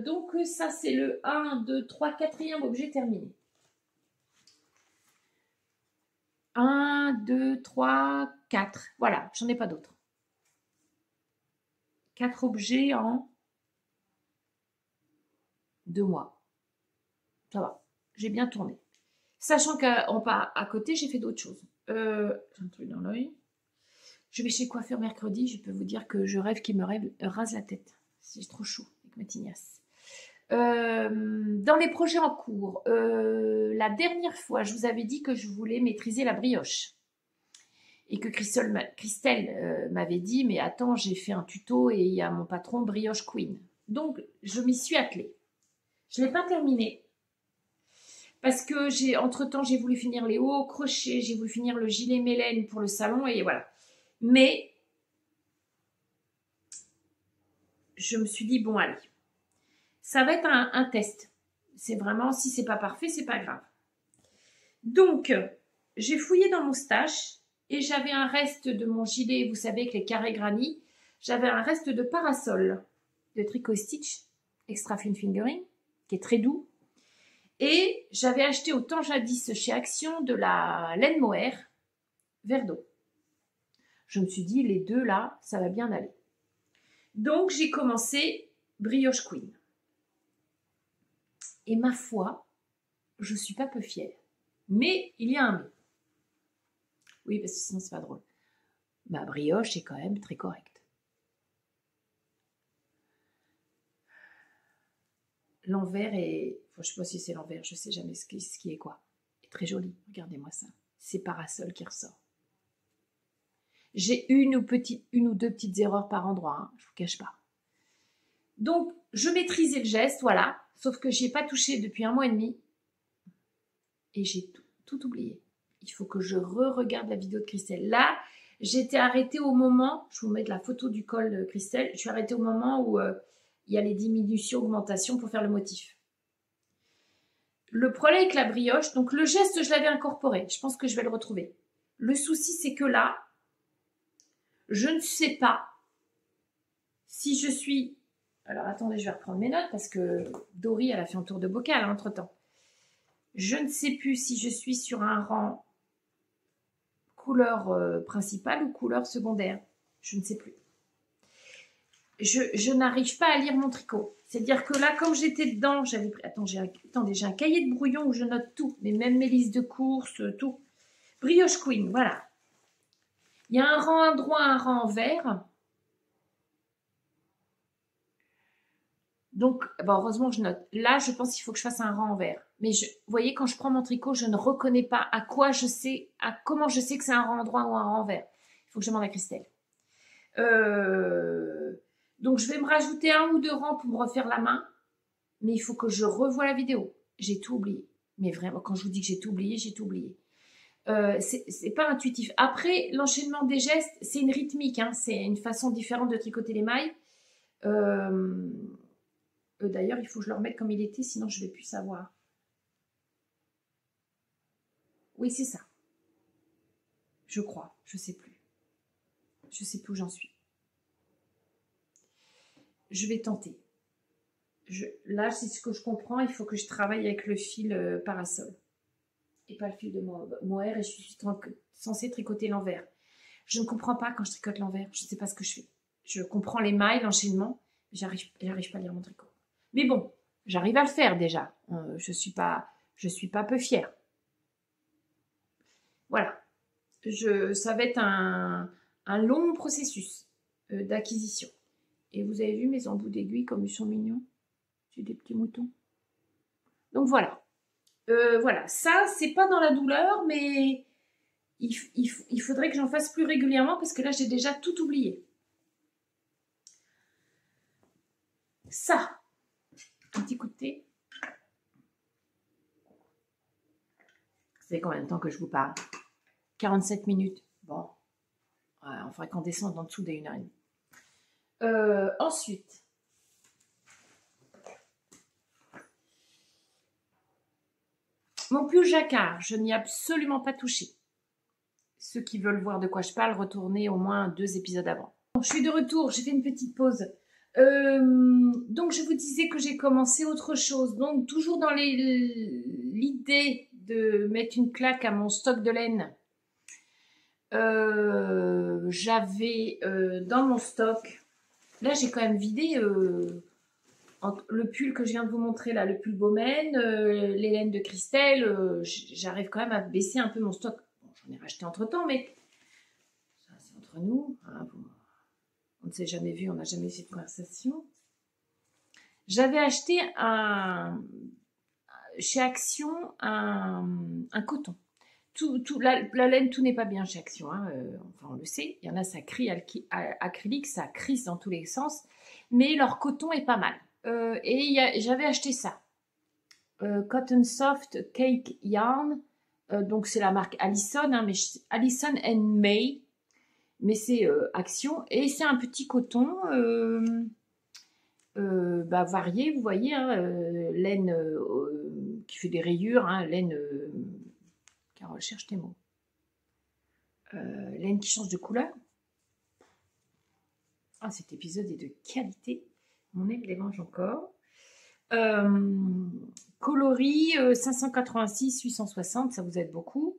donc ça c'est le 1, 2, 3, 4e objet terminé. 1, 2, 3, 4. Voilà, j'en ai pas d'autres. 4 objets en 2 mois. Ça va, j'ai bien tourné. Sachant qu'en pas à côté, j'ai fait d'autres choses. J'ai un truc dans l'œil. Je vais chez le coiffeur mercredi. Je peux vous dire que je rêve qu'il me rase la tête. C'est trop chaud avec ma tignasse. Dans les projets en cours, la dernière fois, je vous avais dit que je voulais maîtriser la brioche. Et que Christelle m'avait dit, mais attends, j'ai fait un tuto et il y a mon patron Brioche Queen. Donc, je m'y suis attelée. Je ne l'ai pas terminé. Parce que entre-temps, j'ai voulu finir les hauts crochets, j'ai voulu finir le gilet mélène pour le salon et voilà. Mais, je me suis dit, bon, allez, ça va être un test. C'est vraiment, si c'est pas parfait, c'est pas grave. Donc, j'ai fouillé dans mon stash et j'avais un reste de mon gilet, vous savez, avec les carrés granit. J'avais un reste de parasol de Tricot Stitch Extra Fine Fingering, qui est très doux. Et j'avais acheté au temps jadis chez Action de la laine mohair vert d'eau. Je me suis dit, les deux là, ça va bien aller. Donc, j'ai commencé Brioche Queen. Et ma foi, je suis pas peu fière. Mais il y a un mais. Oui, parce que sinon, c'est pas drôle. Ma brioche est quand même très correcte. L'envers est... Enfin, je ne sais pas si c'est l'envers, je ne sais jamais ce qui est quoi. Il est très joli, regardez-moi ça. C'est parasol qui ressort. J'ai une ou deux petites erreurs par endroit, hein, je ne vous cache pas. Donc, je maîtrisais le geste, voilà. Sauf que je n'y ai pas touché depuis 1 mois et demi. Et j'ai tout oublié. Il faut que je re-regarde la vidéo de Christelle. Là, j'étais arrêtée au moment, je vais vous mettre la photo du col de Christelle, je suis arrêtée au moment où il y a les diminutions, augmentations pour faire le motif. Le problème avec la brioche, donc le geste, je l'avais incorporé. Je pense que je vais le retrouver. Le souci, c'est que là, je ne sais pas si je suis... Alors, attendez, je vais reprendre mes notes parce que Dory, elle a fait un tour de bocal entre-temps. Je ne sais plus si je suis sur un rang couleur principale ou couleur secondaire. Je ne sais plus. Je n'arrive pas à lire mon tricot. C'est-à-dire que là, comme j'étais dedans, j'avais pris... Attendez, j'ai un cahier de brouillon où je note tout, mais même mes listes de courses, tout. Brioche Queen, voilà. Il y a un rang droit, un rang vert. Donc, bon, heureusement que je note. Là, je pense qu'il faut que je fasse un rang vert. Mais vous voyez, quand je prends mon tricot, je ne reconnais pas comment je sais que c'est un rang droit ou un rang vert. Il faut que je demande à Christelle. Donc, je vais me rajouter 1 ou 2 rangs pour me refaire la main. Mais il faut que je revoie la vidéo. J'ai tout oublié. Mais vraiment, quand je vous dis que j'ai tout oublié, j'ai tout oublié. C'est pas intuitif. Après, l'enchaînement des gestes, c'est une rythmique. Hein, c'est une façon différente de tricoter les mailles. D'ailleurs, il faut que je le remette comme il était, sinon je ne vais plus savoir. Oui, c'est ça. Je crois. Je ne sais plus. Je ne sais plus où j'en suis. je vais tenter. Là, c'est ce que je comprends, il faut que je travaille avec le fil parasol. Et pas le fil de mohair, et je suis censée tricoter l'envers. Je ne comprends pas quand je tricote l'envers, je ne sais pas ce que je fais. Je comprends les mailles, l'enchaînement, mais j'arrive pas à lire mon tricot. Mais bon, j'arrive à le faire déjà. Je suis pas peu fière. Voilà. Ça va être un long processus d'acquisition. Et vous avez vu mes embouts d'aiguille comme ils sont mignons? J'ai des petits moutons. Donc voilà. Voilà, ça, c'est pas dans la douleur, mais il faudrait que j'en fasse plus régulièrement parce que là, j'ai déjà tout oublié. Ça, un petit coup de thé. Ça fait combien de temps que je vous parle? 47 minutes. Bon, on faudrait qu'on descende en dessous des 1h30. Ensuite, mon pull jacquard, je n'y ai absolument pas touché. Ceux qui veulent voir de quoi je parle, retournez au moins 2 épisodes avant. Bon, je suis de retour, j'ai fait une petite pause. Donc, je vous disais que j'ai commencé autre chose. Donc, toujours dans l'idée de mettre une claque à mon stock de laine. J'avais dans mon stock, là j'ai quand même vidé le pull que je viens de vous montrer là, le pull Baumen, les laines de Christelle, j'arrive quand même à baisser un peu mon stock. Bon, j'en ai racheté entre temps, mais ça c'est entre nous, hein, on ne s'est jamais vu, on n'a jamais eu cette conversation. J'avais acheté chez Action un coton. La laine, tout n'est pas bien chez Action, hein, enfin on le sait, il y en a ça crie acrylique, ça crisse dans tous les sens, mais leur coton est pas mal. J'avais acheté ça, Cotton Soft Cake Yarn, donc c'est la marque Allison, hein, mais Allison and May, mais c'est Action, et c'est un petit coton varié, vous voyez, hein, laine qui fait des rayures, hein, laine... Carole, cherche tes mots. Laine qui change de couleur. Ah, cet épisode est de qualité. Mon nez me dérange encore. Coloris 586, 860, ça vous aide beaucoup.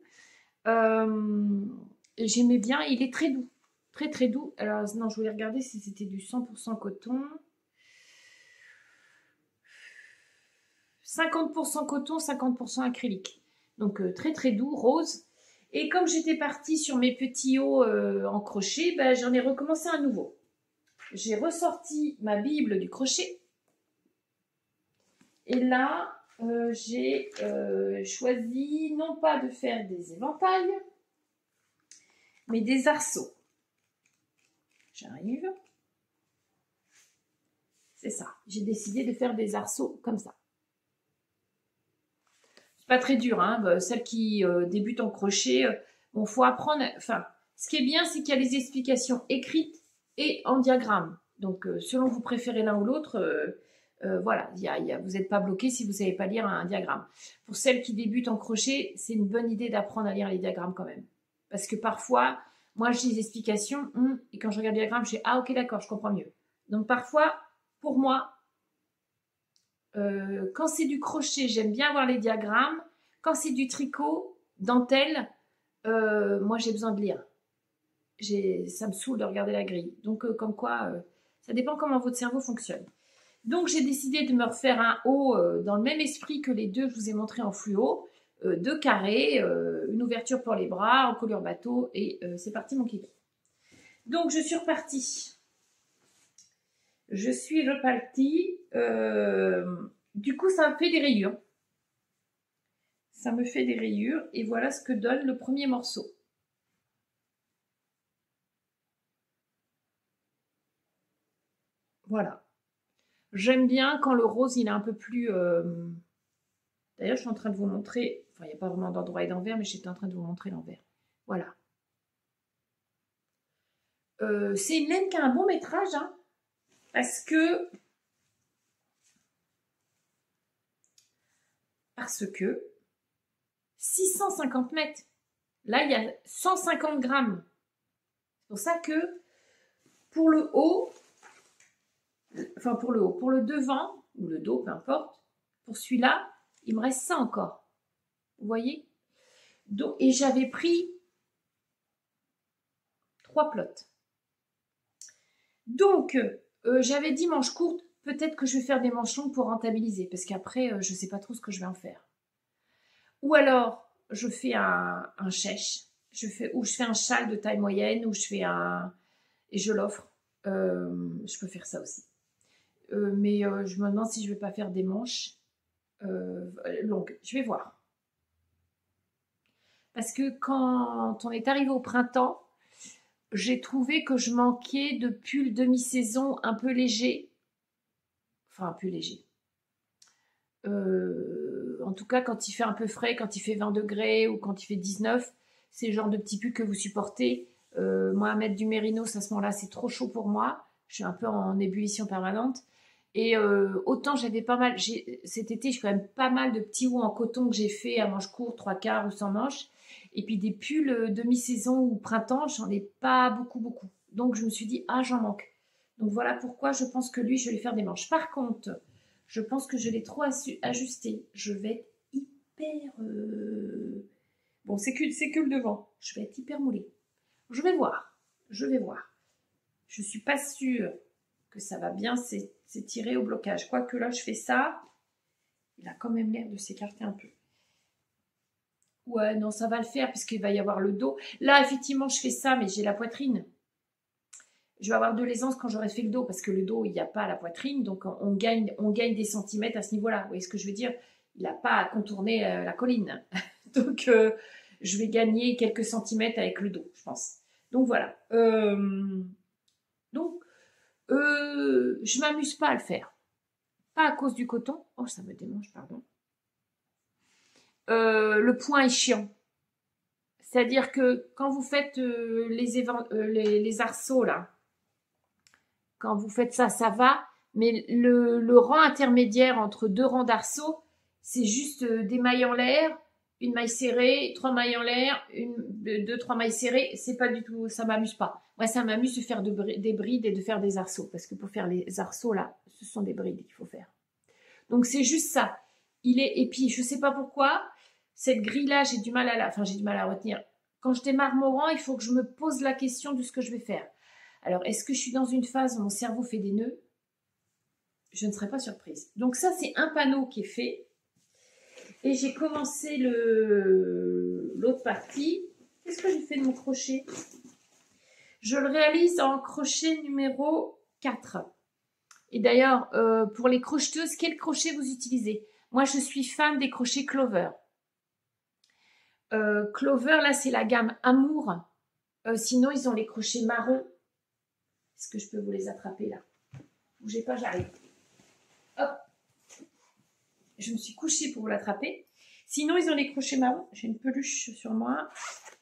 J'aimais bien, il est très doux. Très très doux. Alors non, je voulais regarder si c'était du 100% coton. 50% coton, 50% acrylique. Donc très très doux, rose. Et comme j'étais partie sur mes petits hauts en crochet, j'en ai recommencé un nouveau. J'ai ressorti ma Bible du crochet. Et là, j'ai choisi non pas de faire des éventails, mais des arceaux. J'arrive. C'est ça. J'ai décidé de faire des arceaux comme ça. Pas très dur, hein. Celles qui débutent en crochet, bon, faut apprendre. Enfin, ce qui est bien, c'est qu'il y a les explications écrites et en diagramme. Donc, selon vous préférez l'un ou l'autre, voilà, vous n'êtes pas bloqué si vous ne savez pas lire un diagramme. Pour celles qui débutent en crochet, c'est une bonne idée d'apprendre à lire les diagrammes quand même. Parce que parfois, moi, j'ai des explications, et quand je regarde le diagramme, je fais « Ah, ok, d'accord, je comprends mieux ». Donc, parfois, pour moi, quand c'est du crochet, j'aime bien avoir les diagrammes. Quand c'est du tricot, dentelle, moi j'ai besoin de lire. Ça me saoule de regarder la grille. Donc comme quoi, ça dépend comment votre cerveau fonctionne. Donc j'ai décidé de me refaire un haut dans le même esprit que les deux que je vous ai montré en fluo. 2 carrés, une ouverture pour les bras, en colure bateau, et c'est parti mon kiki. Donc je suis repartie. Du coup, ça me fait des rayures. Ça me fait des rayures. Et voilà ce que donne le premier morceau. Voilà. J'aime bien quand le rose, il est un peu plus... D'ailleurs, je suis en train de vous montrer... Enfin, il n'y a pas vraiment d'endroit et d'envers, mais j'étais en train de vous montrer l'envers. Voilà. C'est une laine qui a un bon métrage, hein, parce que 650 mètres. Là, il y a 150 grammes. C'est pour ça que pour le haut, enfin pour le haut. Pour le devant, ou le dos, peu importe, pour celui-là, il me reste ça encore. Vous voyez? Donc, et j'avais pris 3 plots. Donc, j'avais dit manches courtes, peut-être que je vais faire des manches longues pour rentabiliser, parce qu'après, je ne sais pas trop ce que je vais en faire. Ou alors, je fais un chèche, ou je fais un châle de taille moyenne, ou je fais et je l'offre. Je peux faire ça aussi. Mais je me demande si je ne vais pas faire des manches longues. Je vais voir. Parce que quand on est arrivé au printemps, j'ai trouvé que je manquais de pull demi-saison un peu léger. Enfin, un peu léger. En tout cas, quand il fait un peu frais, quand il fait 20 degrés ou quand il fait 19, c'est le genre de petit pull que vous supportez. Moi, mettre du mérinos à ce moment-là, c'est trop chaud pour moi. Je suis un peu en ébullition permanente. Et autant j'avais pas mal, cet été, j'ai quand même pas mal de petits hauts en coton que j'ai fait à manches courtes, 3/4 ou sans manches. Et puis des pulls demi-saison ou printemps, j'en ai pas beaucoup. Donc je me suis dit, ah, j'en manque. Donc voilà pourquoi je pense que lui, je vais lui faire des manches. Par contre, je pense que je l'ai trop ajusté. Je vais être hyper... Bon, c'est que le devant. Je vais être hyper moulée. Je vais voir. Je suis pas sûre que ça va bien s'étirer au blocage. Quoique là, je fais ça. Il a quand même l'air de s'écarter un peu. Ouais, non, ça va le faire puisqu'il va y avoir le dos. Là, effectivement, je fais ça, mais j'ai la poitrine. Je vais avoir de l'aisance quand j'aurai fait le dos parce que le dos, il n'y a pas la poitrine. Donc, on gagne des centimètres à ce niveau-là. Vous voyez ce que je veux dire? Il n'a pas à contourner la colline. Donc, je vais gagner quelques centimètres avec le dos, je pense. Donc, voilà. Donc, je m'amuse pas à le faire. Pas à cause du coton. Oh, ça me démange, pardon. Le point est chiant. C'est-à-dire que quand vous faites les arceaux, là, quand vous faites ça, ça va. Mais le rang intermédiaire entre 2 rangs d'arceaux, c'est juste des mailles en l'air, une maille serrée, 3 mailles en l'air, 2, 3 mailles serrées. C'est pas du tout, ça m'amuse pas. Moi, ça m'amuse de faire des brides et de faire des arceaux. Parce que pour faire les arceaux, là, ce sont des brides qu'il faut faire. Donc, c'est juste ça. Et puis, je sais pas pourquoi, cette grille-là, j'ai du mal à retenir. Quand je démarre mon rang, il faut que je me pose la question de ce que je vais faire. Alors, est-ce que je suis dans une phase où mon cerveau fait des nœuds? Je ne serais pas surprise. Donc ça, c'est un panneau qui est fait. Et j'ai commencé l'autre partie. Qu'est-ce que j'ai fait de mon crochet? Je le réalise en crochet numéro 4. Et d'ailleurs, pour les crocheteuses, quel crochet vous utilisez? Moi, je suis fan des crochets Clover. Clover, là, c'est la gamme Amour. Sinon, ils ont les crochets marron. Est-ce que je peux vous les attraper là? Bougez pas, j'arrive. Hop. Je me suis couchée pour vous l'attraper. Sinon, ils ont les crochets marron. J'ai une peluche sur moi.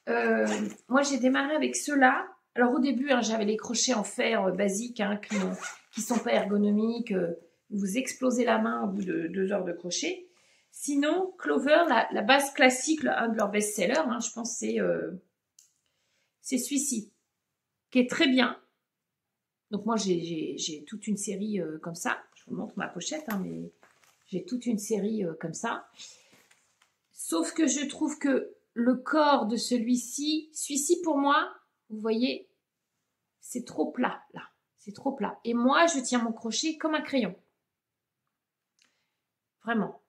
Moi, j'ai démarré avec ceux-là. Alors, au début, hein, j'avais les crochets en fer basiques qui sont pas ergonomiques. Vous explosez la main au bout de 2 heures de crochet. Sinon, Clover, la base classique, un de leurs best-sellers, hein, je pense, c'est celui-ci, qui est très bien. Donc moi, j'ai toute une série comme ça. Je vous montre ma pochette, hein, mais j'ai toute une série comme ça. Sauf que je trouve que le corps de celui-ci pour moi, vous voyez, c'est trop plat, là. C'est trop plat. Et moi, je tiens mon crochet comme un crayon. Vraiment.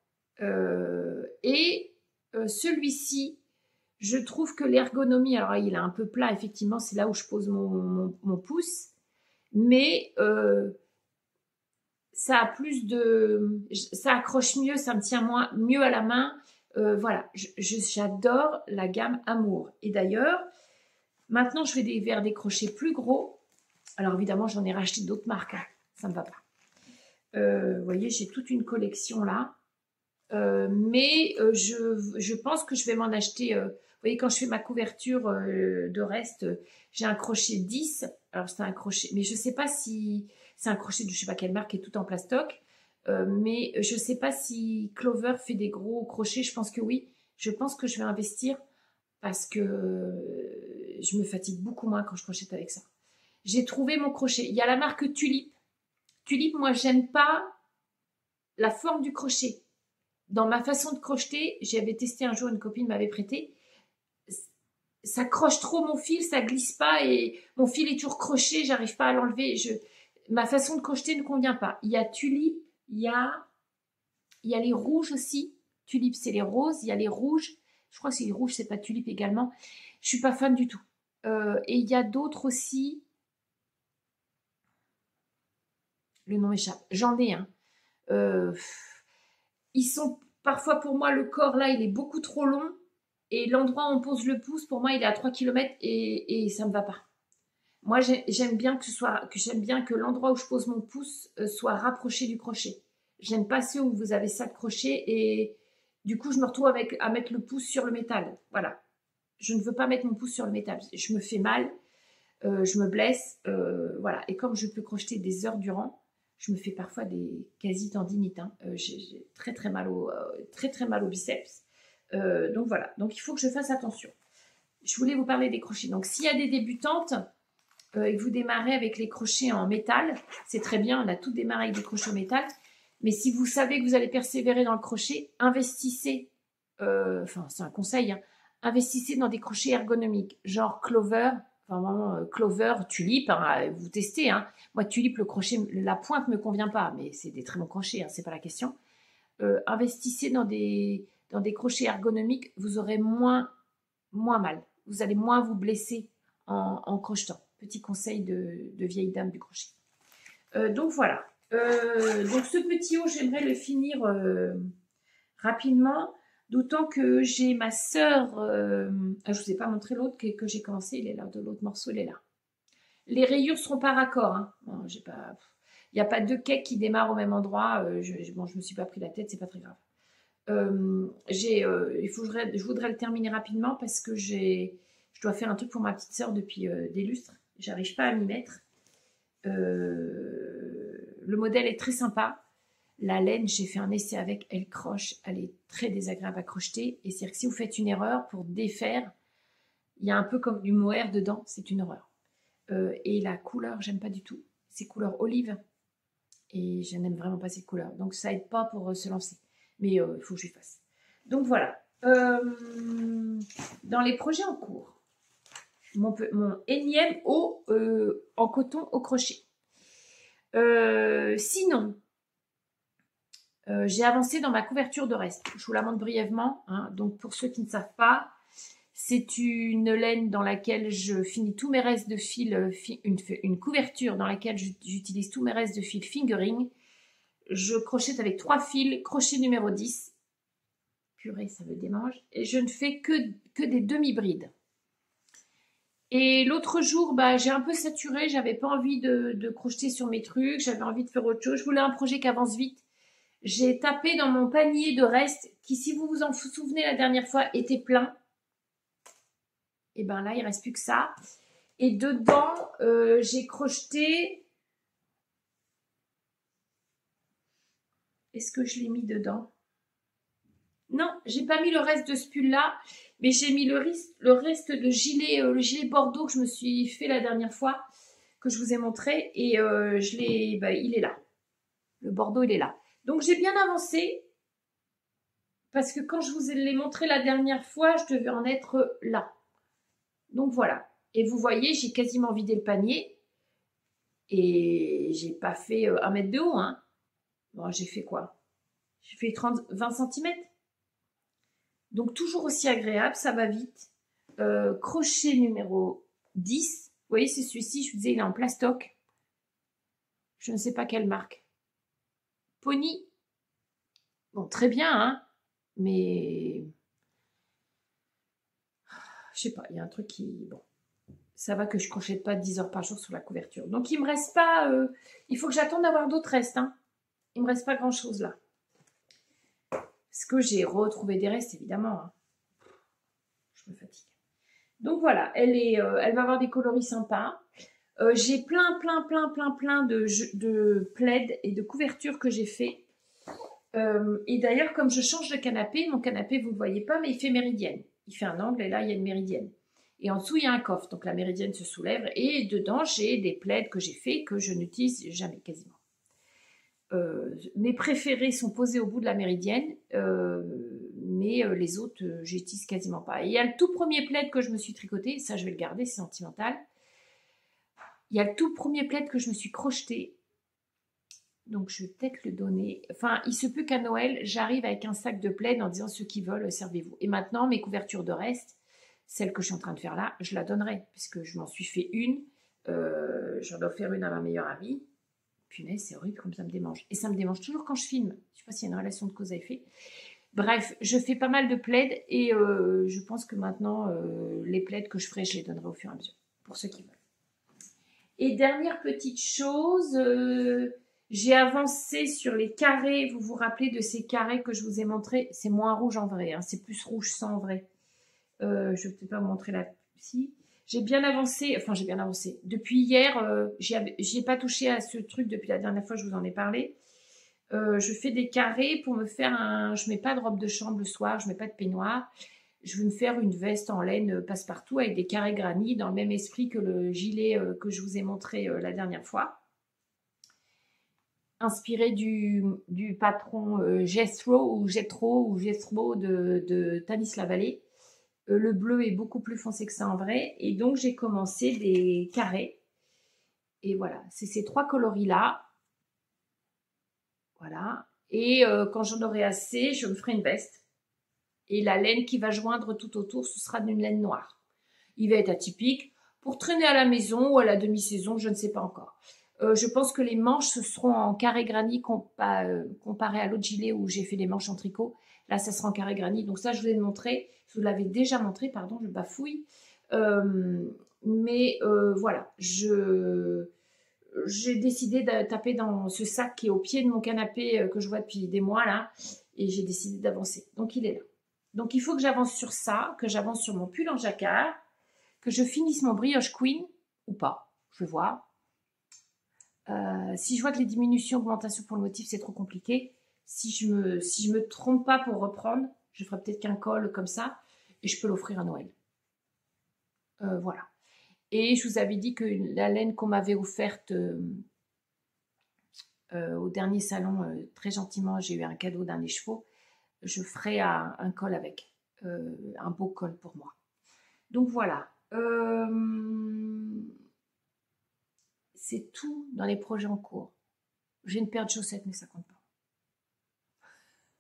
Celui-ci, je trouve que l'ergonomie, alors il est un peu plat, effectivement, c'est là où je pose mon pouce. Mais ça a ça accroche mieux, ça me tient mieux à la main. Voilà, j'adore la gamme Amour. Et d'ailleurs, maintenant je vais vers des crochets plus gros. Alors évidemment, j'en ai racheté d'autres marques. Hein. Ça me va pas. Vous voyez, j'ai toute une collection là. Mais je pense que je vais m'en acheter. Vous voyez, quand je fais ma couverture de reste, j'ai un crochet 10. Alors, c'est un crochet, mais je ne sais pas si c'est un crochet de je ne sais pas quelle marque qui est tout en plastoc. Mais je ne sais pas si Clover fait des gros crochets. Je pense que oui. Je pense que je vais investir parce que je me fatigue beaucoup moins quand je crochette avec ça. J'ai trouvé mon crochet. Il y a la marque Tulip. Tulipe, moi, j'aime pas la forme du crochet. Dans ma façon de crocheter, j'avais testé un jour, une copine m'avait prêté. Ça croche trop mon fil, ça glisse pas et mon fil est toujours croché, j'arrive pas à l'enlever. Ma façon de crocheter ne convient pas. Il y a tulipe, il y a les rouges aussi. Tulipe, c'est les roses. Il y a les rouges. Je crois que c'est les rouges, c'est pas tulipe également. Je suis pas fan du tout. Et il y a d'autres aussi. Le nom m'échappe. J'en ai un. Ils sont parfois pour moi, le corps là, il est beaucoup trop long. Et l'endroit où on pose le pouce, pour moi, il est à 3 km et ça me va pas. Moi, j'aime bien que l'endroit où je pose mon pouce soit rapproché du crochet. J'aime pas ceux où vous avez ça de crochet et du coup, je me retrouve à mettre le pouce sur le métal. Voilà. Je ne veux pas mettre mon pouce sur le métal. Je me fais mal, je me blesse, voilà. Et comme je peux crocheter des heures durant, je me fais parfois des quasi-tendinites. Hein. J'ai très très mal au biceps. Donc voilà. Donc il faut que je fasse attention. Je voulais vous parler des crochets. Donc s'il y a des débutantes et que vous démarrez avec les crochets en métal, c'est très bien. On a tout démarré avec des crochets en métal. Mais si vous savez que vous allez persévérer dans le crochet, investissez, enfin c'est un conseil, hein, investissez dans des crochets ergonomiques, genre Clover, enfin vraiment Clover, Tulipe, hein, vous testez. Hein. Moi, Tulipe, le crochet, la pointe ne me convient pas, mais c'est des très bons crochets, hein, c'est pas la question. Investissez dans des crochets ergonomiques, vous aurez moins mal. Vous allez moins vous blesser en crochetant. Petit conseil de vieille dame du crochet. Donc voilà. Donc ce petit haut, j'aimerais le finir rapidement, d'autant que j'ai ma sœur, je ne vous ai pas montré l'autre que j'ai commencé, il est là, de l'autre morceau, il est là. Les rayures seront par raccord, hein. Bon, il n'y a pas deux cakes qui démarrent au même endroit, je me suis pas pris la tête, c'est pas très grave. Je voudrais le terminer rapidement parce que je dois faire un truc pour ma petite sœur depuis des lustres, j'arrive pas à m'y mettre. Le modèle est très sympa. La laine, j'ai fait un essai avec, elle croche, elle est très désagréable à crocheter. Et c'est-à-dire que si vous faites une erreur pour défaire, il y a un peu comme du mohair dedans, c'est une horreur. Et la couleur, j'aime pas du tout. C'est couleur olive. Et je n'aime vraiment pas cette couleur. Donc ça aide pas pour se lancer. Mais il faut que je lui fasse. Donc voilà. Dans les projets en cours, mon énième haut en coton au crochet. Sinon, j'ai avancé dans ma couverture de reste. Je vous la montre brièvement. Hein. Donc, pour ceux qui ne savent pas, c'est une laine dans laquelle je finis tous mes restes de fil, une couverture dans laquelle j'utilise tous mes restes de fil fingering. Je crochète avec 3 fils, crochet numéro 10. Purée, ça me démange. Et je ne fais que des demi-brides. Et l'autre jour, j'ai un peu saturé, j'avais pas envie de crocheter sur mes trucs, j'avais envie de faire autre chose. Je voulais un projet qui avance vite. J'ai tapé dans mon panier de restes qui, si vous vous en souvenez la dernière fois, était plein. Et ben là, il reste plus que ça. Et dedans, j'ai crocheté. Est-ce que je l'ai mis dedans? Non, j'ai pas mis le reste de ce pull-là, mais j'ai mis le reste de gilet, le gilet bordeaux que je me suis fait la dernière fois, que je vous ai montré, et il est là. Le bordeaux, il est là. Donc j'ai bien avancé, parce que quand je vous l'ai montré la dernière fois, je devais en être là. Donc voilà. Et vous voyez, j'ai quasiment vidé le panier, et j'ai pas fait 1 mètre de haut. Hein. Bon, j'ai fait quoi? J'ai fait 20 cm. Donc, toujours aussi agréable, ça va vite. Crochet numéro 10. Vous voyez, c'est celui-ci, je vous disais, il est en plastoc. Je ne sais pas quelle marque. Pony. Bon, très bien, hein. Mais, je sais pas, il y a un truc qui... Bon, ça va que je crochette pas 10 heures par jour sur la couverture. Donc, il me reste pas... il faut que j'attende d'avoir d'autres restes, hein. Il me reste pas grand-chose, là. Parce que j'ai retrouvé des restes, évidemment. Hein. Je me fatigue. Donc voilà, elle va avoir des coloris sympas. J'ai plein de plaids et de couvertures que j'ai fait. Et d'ailleurs, comme je change de canapé, mon canapé, vous ne le voyez pas, mais il fait méridienne. Il fait un angle et là, il y a une méridienne. Et en dessous, il y a un coffre. Donc la méridienne se soulève. Et dedans, j'ai des plaids que j'ai fait que je n'utilise jamais quasiment. Mes préférés sont posés au bout de la méridienne, mais les autres, j'utilise quasiment pas. Et il y a le tout premier plaid que je me suis tricoté, ça je vais le garder, c'est sentimental. Il y a le tout premier plaid que je me suis crocheté, donc je vais peut-être le donner. Enfin, il se peut qu'à Noël, j'arrive avec un sac de plaid en disant ceux qui veulent, servez-vous. Et maintenant, mes couvertures de reste, celle que je suis en train de faire là, je la donnerai, puisque je m'en suis fait une. J'en dois faire une à ma meilleure amie. Punaise, c'est horrible comme ça me démange. Et ça me démange toujours quand je filme. Je ne sais pas s'il y a une relation de cause à effet. Bref, je fais pas mal de plaids et je pense que maintenant, les plaids que je ferai, je les donnerai au fur et à mesure, pour ceux qui veulent. Et dernière petite chose, j'ai avancé sur les carrés. Vous vous rappelez de ces carrés que je vous ai montrés? C'est moins rouge en vrai, hein, c'est plus rouge sans en vrai. Je ne vais peut-être pas vous montrer là. Si. J'ai bien avancé, enfin j'ai bien avancé. Depuis hier, j'y ai pas touché à ce truc depuis la dernière fois, je vous en ai parlé. Je fais des carrés pour me faire un... Je mets pas de robe de chambre le soir, je mets pas de peignoir. Je vais me faire une veste en laine passe-partout avec des carrés granit dans le même esprit que le gilet que je vous ai montré la dernière fois. Inspiré du patron Jethro de Tanis Lavallée. Le bleu est beaucoup plus foncé que ça en vrai. Et donc, j'ai commencé des carrés. Et voilà, c'est ces trois coloris-là. Voilà. Et quand j'en aurai assez, je me ferai une veste. Et la laine qui va joindre tout autour, ce sera d'une laine noire. Il va être atypique. Pour traîner à la maison ou à la demi-saison, je ne sais pas encore. Je pense que les manches, ce seront en carré granit comparé à l'autre gilet où j'ai fait les manches en tricot. Là, ça sera en carré granit. Donc ça, je vous l'ai montré. Je vous l'avais déjà montré, pardon, je bafouille. Voilà, j'ai décidé de taper dans ce sac qui est au pied de mon canapé que je vois depuis des mois là. Et j'ai décidé d'avancer. Donc, il est là. Donc, il faut que j'avance sur ça, que j'avance sur mon pull en jacquard, que je finisse mon brioche queen ou pas. Je vais voir. Si je vois que les diminutions, augmentations pour le motif, c'est trop compliqué, si je me trompe pas pour reprendre, je ferai peut-être qu'un col comme ça et je peux l'offrir à Noël. Voilà. Et je vous avais dit que la laine qu'on m'avait offerte au dernier salon, très gentiment, j'ai eu un cadeau d'un écheveau. Je ferai un col avec, un beau col pour moi. Donc voilà. C'est tout dans les projets en cours. J'ai une paire de chaussettes, mais ça compte pas.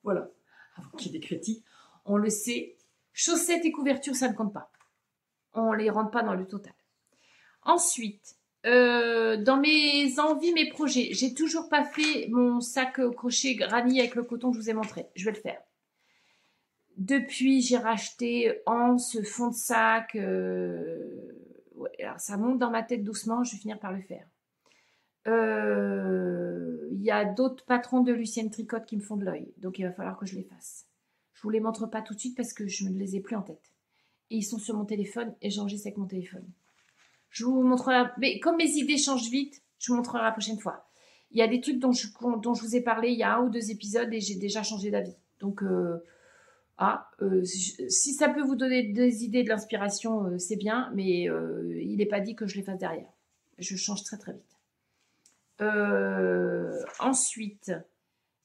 Voilà. Avant qu'il y ait des critiques, on le sait. Chaussettes et couvertures, ça ne compte pas. On ne les rentre pas dans le total. Ensuite, dans mes envies, mes projets, j'ai toujours pas fait mon sac crochet granit avec le coton que je vous ai montré. Je vais le faire. Depuis, j'ai racheté ce fond de sac. Ouais, alors ça monte dans ma tête doucement, je vais finir par le faire. Il y a d'autres patrons de Lucienne Tricotte qui me font de l'œil, donc il va falloir que je les fasse. Je vous les montre pas tout de suite parce que je ne les ai plus en tête. Et ils sont sur mon téléphone et j'enregistre avec mon téléphone. Je vous montrerai, mais comme mes idées changent vite, je vous montrerai la prochaine fois. Il y a des trucs dont je vous ai parlé il y a 1 ou 2 épisodes et j'ai déjà changé d'avis. Donc, si ça peut vous donner des idées, de l'inspiration, c'est bien, mais il n'est pas dit que je les fasse derrière. Je change très très vite. Ensuite,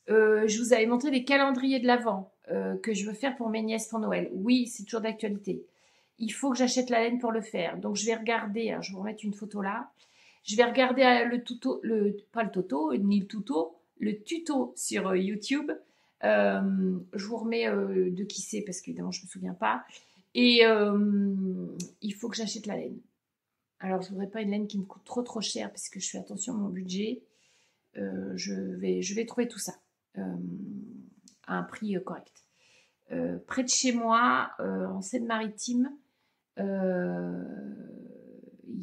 je vous avais montré les calendriers de l'Avent que je veux faire pour mes nièces pour Noël. Oui, c'est toujours d'actualité. Il faut que j'achète la laine pour le faire. Donc, je vais regarder. Alors, je vais vous remettre une photo là. Je vais regarder le tuto sur YouTube. Je vous remets de qui c'est parce qu'évidemment, je ne me souviens pas. Et il faut que j'achète la laine. Alors, je ne voudrais pas une laine qui me coûte trop cher parce que je fais attention à mon budget. Je vais trouver tout ça à un prix correct. Près de chez moi, en Seine-Maritime, il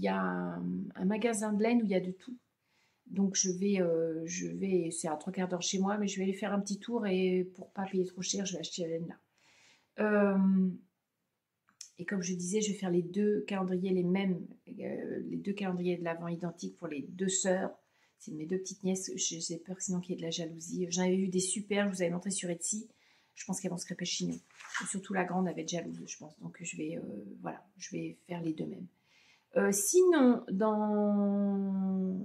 y a un magasin de laine où il y a de tout. Donc je vais c'est à 3/4 d'heure chez moi, mais je vais aller faire un petit tour et pour pas payer trop cher, je vais acheter la laine là. Et comme je disais, je vais faire les 2 calendriers les mêmes, les 2 calendriers de l'Avent identiques pour les 2 sœurs. C'est mes 2 petites nièces. J'ai peur sinon qu'il y ait de la jalousie. J'en avais vu des super, je vous avais montré sur Etsy. Je pense qu'elles vont se crêper chez nous. Surtout la grande, elle va être jalouse, je pense. Donc je vais faire les 2 mêmes. Sinon, dans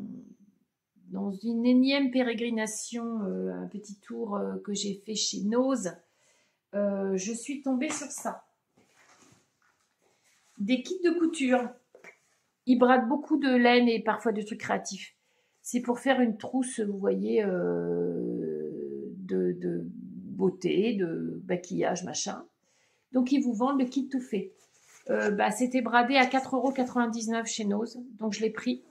dans une énième pérégrination, un petit tour que j'ai fait chez Nose, je suis tombée sur ça. Des kits de couture. Ils bradent beaucoup de laine et parfois de trucs créatifs. C'est pour faire une trousse, vous voyez, de beauté, de maquillage, machin. Donc, ils vous vendent le kit tout fait. C'était bradé à 4,99 € chez Nose. Donc, je l'ai pris.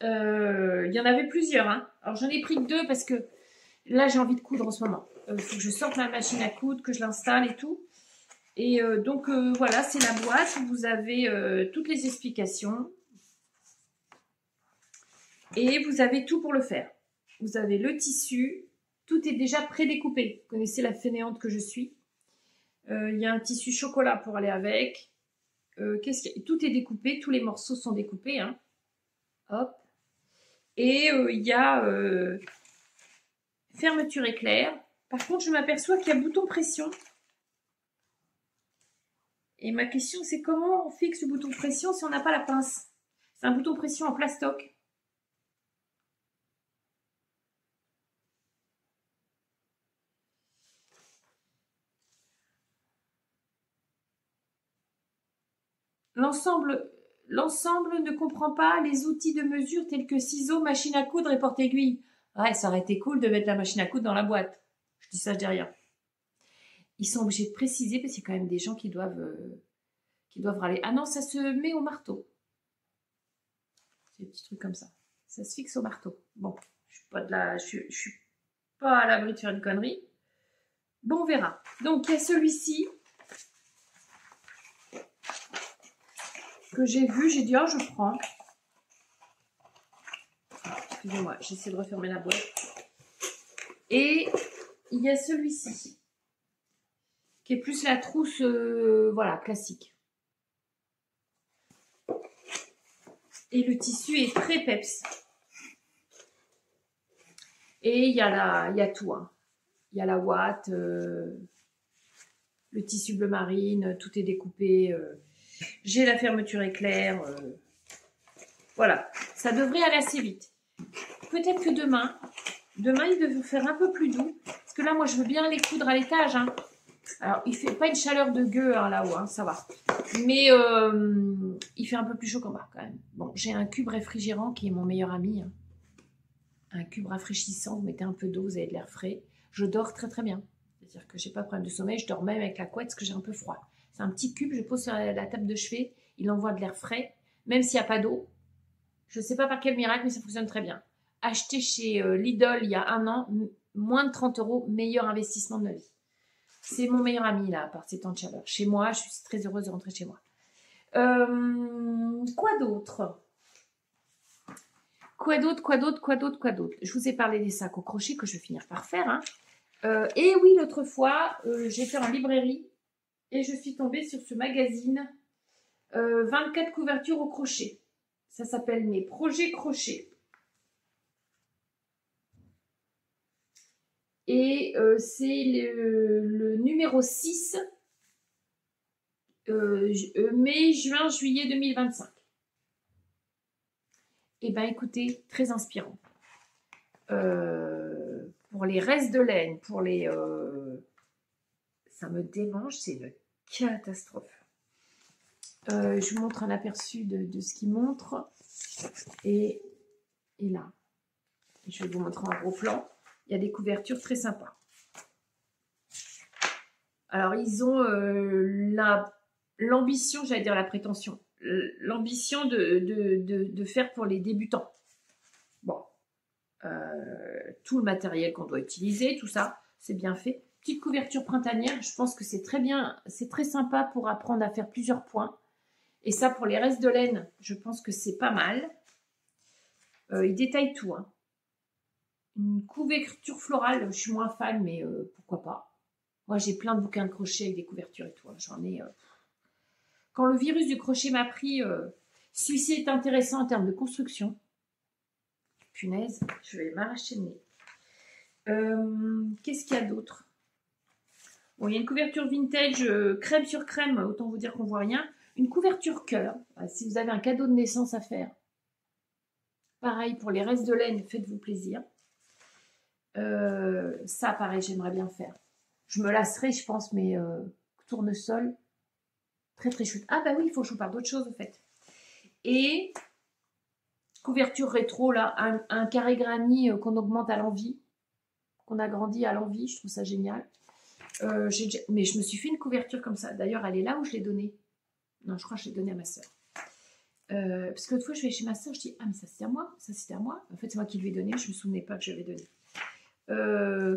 Il y en avait plusieurs. Hein. Alors, j'en ai pris que 2 parce que là, j'ai envie de coudre en ce moment. Il faut que je sorte ma machine à coudre, que je l'installe et tout. Et donc, voilà, c'est la boîte. Vous avez toutes les explications. Et vous avez tout pour le faire. Vous avez le tissu. Tout est déjà prédécoupé. Vous connaissez la fainéante que je suis. Il y a un tissu chocolat pour aller avec. Tout est découpé. Tous les morceaux sont découpés. Hein. Hop. Et il y a fermeture éclair. Par contre, je m'aperçois qu'il y a bouton pression. Et ma question, c'est comment on fixe le bouton pression si on n'a pas la pince? C'est un bouton pression en plastoc. L'ensemble ne comprend pas les outils de mesure tels que ciseaux, machine à coudre et porte-aiguille. Ouais, ça aurait été cool de mettre la machine à coudre dans la boîte. Je dis ça, je dis rien. Ils sont obligés de préciser parce qu'il y a quand même des gens qui doivent râler. Ah non, ça se met au marteau. C'est des petits trucs comme ça. Ça se fixe au marteau. Bon, je suis pas à l'abri de faire une connerie. Bon, on verra. Donc, il y a celui-ci que j'ai vu. J'ai dit, oh, je prends. Excusez-moi, j'essaie de refermer la boîte. Et il y a celui-ci qui est plus la trousse, voilà, classique. Et le tissu est très peps. Et il y a tout. Hein. Il y a la ouate, le tissu bleu marine, tout est découpé. J'ai la fermeture éclair. Voilà, ça devrait aller assez vite. Peut-être que demain, il devrait faire un peu plus doux. Parce que là, moi, je veux bien les coudre à l'étage. Hein. Alors, il fait pas une chaleur de gueux hein, là-haut, hein, ça va. Mais il fait un peu plus chaud qu'en bas quand même. Bon, j'ai un cube réfrigérant qui est mon meilleur ami. Hein. Un cube rafraîchissant, vous mettez un peu d'eau, vous avez de l'air frais. Je dors très très bien. C'est-à-dire que j'ai pas de problème de sommeil, je dors même avec la couette parce que j'ai un peu froid. C'est un petit cube, je pose sur la table de chevet, il envoie de l'air frais, même s'il n'y a pas d'eau. Je ne sais pas par quel miracle, mais ça fonctionne très bien. Acheté chez Lidl il y a 1 an, moins de 30 €, meilleur investissement de ma vie. C'est mon meilleur ami là, par ces temps de chaleur. Chez moi, je suis très heureuse de rentrer chez moi. Quoi d'autre? Quoi d'autre? Je vous ai parlé des sacs au crochet que je vais finir par faire. Hein. Et oui, l'autre fois, j'ai fait en librairie et je suis tombée sur ce magazine 24 couvertures au crochet. Ça s'appelle Mes projets crochet. Et c'est le numéro 6, mai, juin, juillet 2025. Eh bien, écoutez, très inspirant. Pour les restes de laine, pour les... ça me démange, c'est une catastrophe. Je vous montre un aperçu de ce qu'il montre. Et là, je vais vous montrer un gros plan. Il y a des couvertures très sympas. Alors, ils ont l'ambition, j'allais dire la prétention, l'ambition de faire pour les débutants. Bon, tout le matériel qu'on doit utiliser, tout ça, c'est bien fait. Petite couverture printanière, je pense que c'est très bien, c'est très sympa pour apprendre à faire plusieurs points. Et ça, pour les restes de laine, je pense que c'est pas mal. Ils détaillent tout. Hein. Une couverture florale, je suis moins fan, mais pourquoi pas. Moi, j'ai plein de bouquins de crochet avec des couvertures et tout. Hein. J'en ai... Quand le virus du crochet m'a pris, celui-ci est intéressant en termes de construction. Punaise, je vais m'arracher le nez. Qu'est-ce qu'il y a d'autre? Bon, il y a une couverture vintage crème sur crème, autant vous dire qu'on voit rien. Une couverture cœur, si vous avez un cadeau de naissance à faire. pareil pour les restes de laine, faites-vous plaisir. Ça, pareil, j'aimerais bien faire. Je me lasserai, je pense, mais tournesol, très très chouette. Ah bah oui, il faut que je vous parle d'autre chose, en fait. Et couverture rétro, là, un carré granit qu'on augmente à l'envie, qu'on agrandit à l'envie, je trouve ça génial. Mais je me suis fait une couverture comme ça. D'ailleurs, elle est là où je l'ai donnée. Non, je crois que je l'ai donnée à ma soeur. Parce que l'autre fois, je vais chez ma soeur, je dis, ah, mais ça c'était à moi, ça c'était à moi. En fait, c'est moi qui lui ai donné, je ne me souvenais pas que je lui avais donné.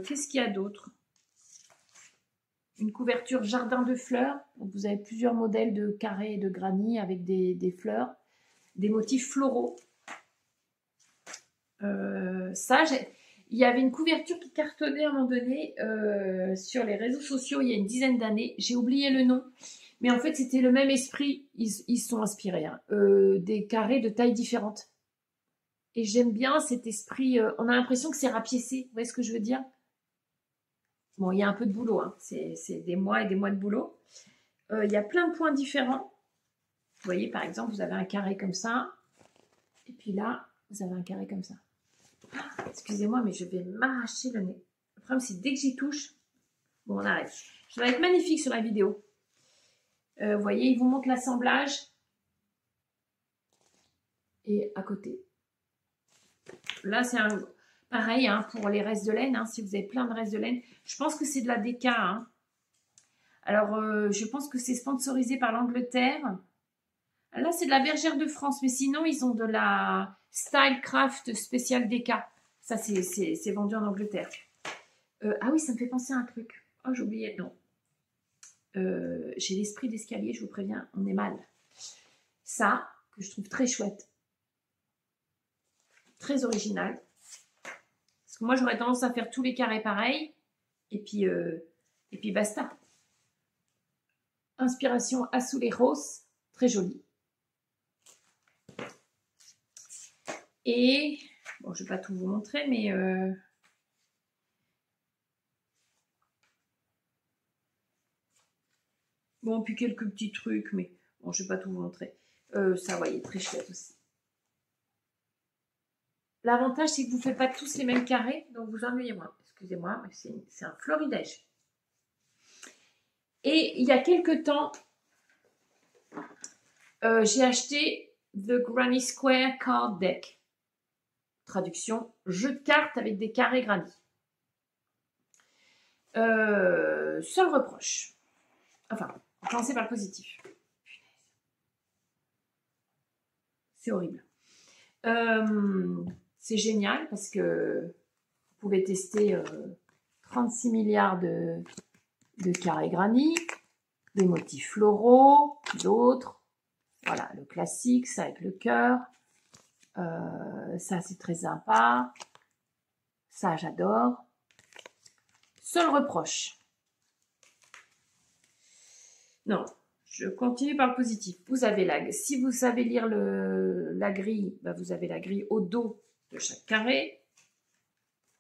Qu'est-ce qu'il y a d'autre? Une couverture jardin de fleurs. Donc, vous avez plusieurs modèles de carrés et de granit avec des fleurs, des motifs floraux. Il y avait une couverture qui cartonnait à un moment donné sur les réseaux sociaux il y a une dizaine d'années. J'ai oublié le nom. Mais en fait, c'était le même esprit. Ils se sont inspirés. Hein. Des carrés de tailles différentes. Et j'aime bien cet esprit. On a l'impression que c'est rapiécé. Vous voyez ce que je veux dire? Bon, il y a un peu de boulot. Hein. C'est des mois et des mois de boulot. Il y a plein de points différents. Vous voyez, par exemple, vous avez un carré comme ça. Et puis là, vous avez un carré comme ça. Ah, excusez-moi, mais je vais m'arracher le nez. Le problème, c'est dès que j'y touche. Bon, on arrête. Ça va être magnifique sur la vidéo. Vous voyez, il vous montre l'assemblage. Et à côté. Là, c'est pareil hein, pour les restes de laine. Hein, si vous avez plein de restes de laine. Je pense que c'est de la DK. Hein. Alors, je pense que c'est sponsorisé par l'Angleterre. Là, c'est de la Bergère de France. Mais sinon, ils ont de la Stylecraft spécial DK. Ça, c'est vendu en Angleterre. Ah oui, ça me fait penser à un truc. Oh, j'ai oublié. Non. J'ai l'esprit d'escalier, je vous préviens, on est mal. Ça, que je trouve très chouette. Très original. Parce que moi, j'aurais tendance à faire tous les carrés pareils. Et puis basta. Inspiration Azulejos. Très jolie. Et, bon, je ne vais pas tout vous montrer, mais... Bon, puis quelques petits trucs, mais bon, je ne vais pas tout vous montrer. Ça, vous voyez, très chouette aussi. L'avantage, c'est que vous ne faites pas tous les mêmes carrés, donc vous ennuyez moins. Excusez-moi, mais c'est un florilège. Et il y a quelques temps, j'ai acheté The Granny Square Card Deck. Traduction, jeu de cartes avec des carrés granits. Seul reproche. Enfin, on va commencer par le positif. C'est horrible. C'est génial parce que vous pouvez tester 36 milliards de carrés granit, des motifs floraux, d'autres. Voilà, le classique, ça avec le cœur. Ça, c'est très sympa. Ça, j'adore. Seul reproche. Non, je continue par le positif. Vous avez si vous savez lire la grille, bah vous avez la grille au dos de chaque carré.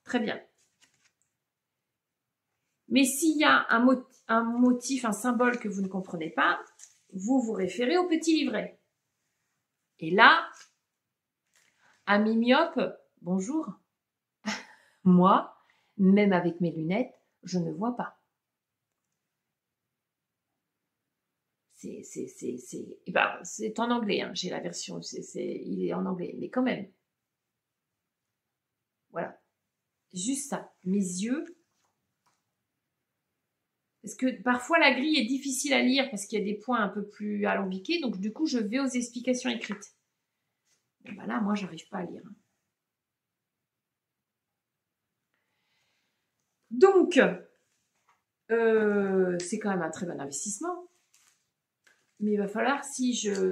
Très bien. Mais s'il y a un motif, un symbole que vous ne comprenez pas, vous vous référez au petit livret. Et là, ami myope, bonjour. Moi, même avec mes lunettes, je ne vois pas. C'est en anglais, hein. J'ai la version, il est en anglais, mais quand même. Voilà. Juste ça. Mes yeux. Parce que parfois la grille est difficile à lire parce qu'il y a des points un peu plus alambiqués, donc du coup je vais aux explications écrites. Bon, bah là, moi, j'arrive pas à lire. Donc, c'est quand même un très bon investissement. Mais il va falloir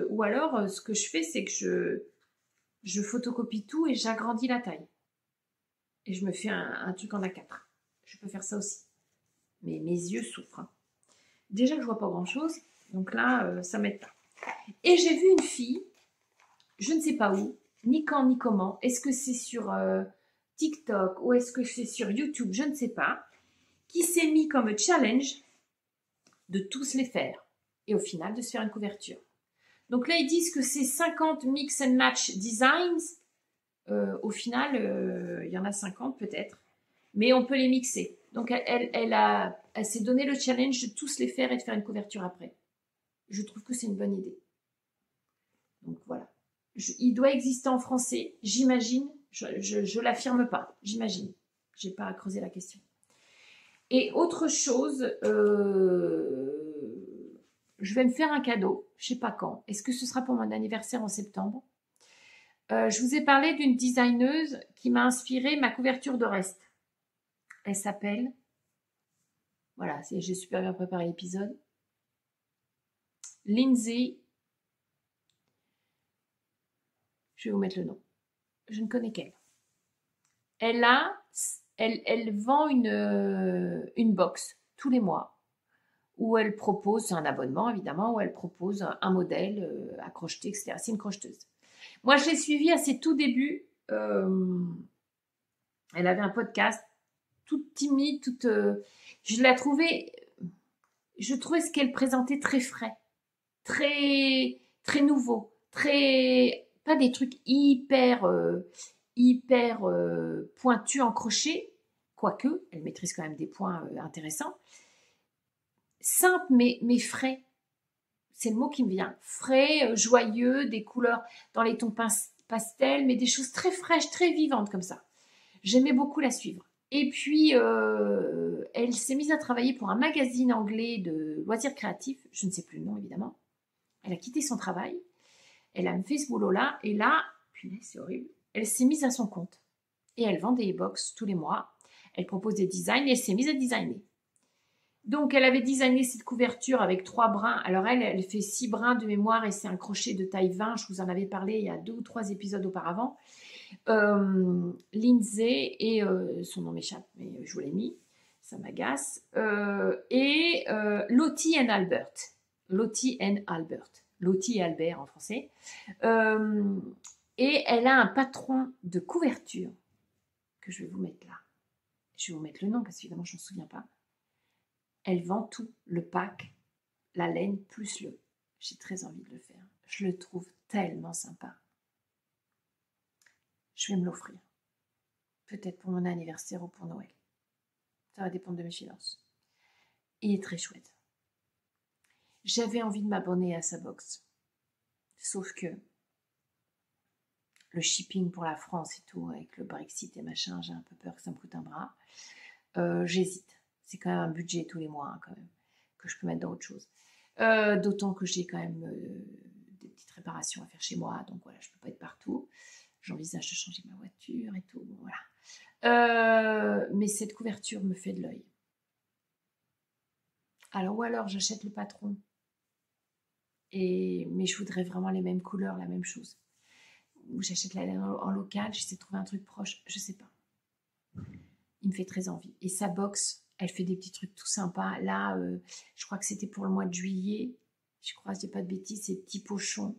ou alors, ce que je fais, c'est que je photocopie tout et j'agrandis la taille. Et je me fais un truc en A4. Je peux faire ça aussi. Mais mes yeux souffrent. Hein. Déjà que je vois pas grand-chose. Donc là, ça m'aide pas. Et j'ai vu une fille, je ne sais pas où, ni quand, ni comment. Est-ce que c'est sur TikTok ou est-ce que c'est sur YouTube? Je ne sais pas. Qui s'est mis comme challenge de tous les faire. Et au final, de se faire une couverture. Donc là, ils disent que c'est 50 mix and match designs Au final, il y en a 50 peut-être, mais on peut les mixer. Donc, elle s'est donné le challenge de tous les faire et de faire une couverture après. Je trouve que c'est une bonne idée. Donc, voilà. Il doit exister en français, j'imagine. Je l'affirme pas, j'imagine. J'ai pas à creuser la question. Et autre chose, je vais me faire un cadeau, je sais pas quand. Est-ce que ce sera pour mon anniversaire en septembre? Je vous ai parlé d'une designeuse qui m'a inspiré ma couverture de reste. Elle s'appelle, voilà, j'ai super bien préparé l'épisode, Lindsay. Je vais vous mettre le nom. Je ne connais qu'elle. Elle vend une box tous les mois où elle propose, c'est un abonnement évidemment, où elle propose un modèle à crocheter, etc. C'est une crocheteuse. Moi, je l'ai suivie à ses tout débuts. Elle avait un podcast, toute timide, je la trouvais, je trouvais ce qu'elle présentait très frais, très très nouveau, très pas des trucs hyper pointus en crochet, quoique elle maîtrise quand même des points intéressants. Simple mais frais. C'est le mot qui me vient. Frais, joyeux, des couleurs dans les tons pastels, mais des choses très fraîches, très vivantes comme ça. J'aimais beaucoup la suivre. Et puis, elle s'est mise à travailler pour un magazine anglais de loisirs créatifs. Je ne sais plus le nom, évidemment. Elle a quitté son travail. Elle a fait ce boulot-là. Et là, punaise, c'est horrible. Elle s'est mise à son compte. Et elle vend des box tous les mois. Elle propose des designs et elle s'est mise à designer. Donc, elle avait designé cette couverture avec 3 brins. Alors, elle fait 6 brins de mémoire et c'est un crochet de taille 20. Je vous en avais parlé il y a 2 ou 3 épisodes auparavant. Lindsay et son nom m'échappe, mais je vous l'ai mis, ça m'agace. Et Lottie and Albert. Lottie and Albert. Lottie et Albert en français. Et elle a un patron de couverture que je vais vous mettre là. Je vais vous mettre le nom parce qu'évidemment je ne me souviens pas. Elle vend tout, le pack, la laine plus le. J'ai très envie de le faire. Je le trouve tellement sympa. Je vais me l'offrir. Peut-être pour mon anniversaire ou pour Noël. Ça va dépendre de mes finances. Il est très chouette. J'avais envie de m'abonner à sa box. Sauf que le shipping pour la France et tout, avec le Brexit et machin, j'ai un peu peur que ça me coûte un bras. J'hésite. C'est quand même un budget tous les mois, hein, quand même, que je peux mettre dans autre chose. D'autant que j'ai quand même des petites réparations à faire chez moi. Donc voilà, je ne peux pas être partout. J'envisage de changer ma voiture et tout. Bon, voilà. Mais cette couverture me fait de l'œil. Alors, ou alors j'achète le patron. Mais je voudrais vraiment les mêmes couleurs, la même chose. Ou j'achète la laine en local, j'essaie de trouver un truc proche, je sais pas. Il me fait très envie. Et sa box, elle fait des petits trucs tout sympas. Là, je crois que c'était pour le mois de juillet. Je crois, je dis pas de bêtises, ces petits pochons.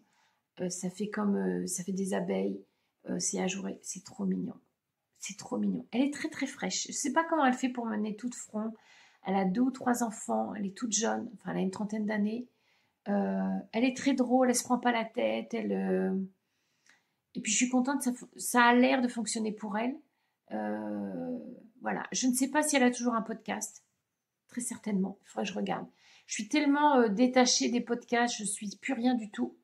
Ça fait comme, ça fait des abeilles. C'est ajouré, c'est trop mignon. C'est trop mignon. Elle est très très fraîche. Je ne sais pas comment elle fait pour mener tout de front. Elle a 2 ou 3 enfants. Elle est toute jeune. Enfin, elle a une trentaine d'années. Elle est très drôle. Elle ne se prend pas la tête. Et puis, je suis contente. Ça a l'air de fonctionner pour elle. Voilà. Je ne sais pas si elle a toujours un podcast. Très certainement. Il faudrait que je regarde. Je suis tellement détachée des podcasts. Je ne suis plus rien du tout.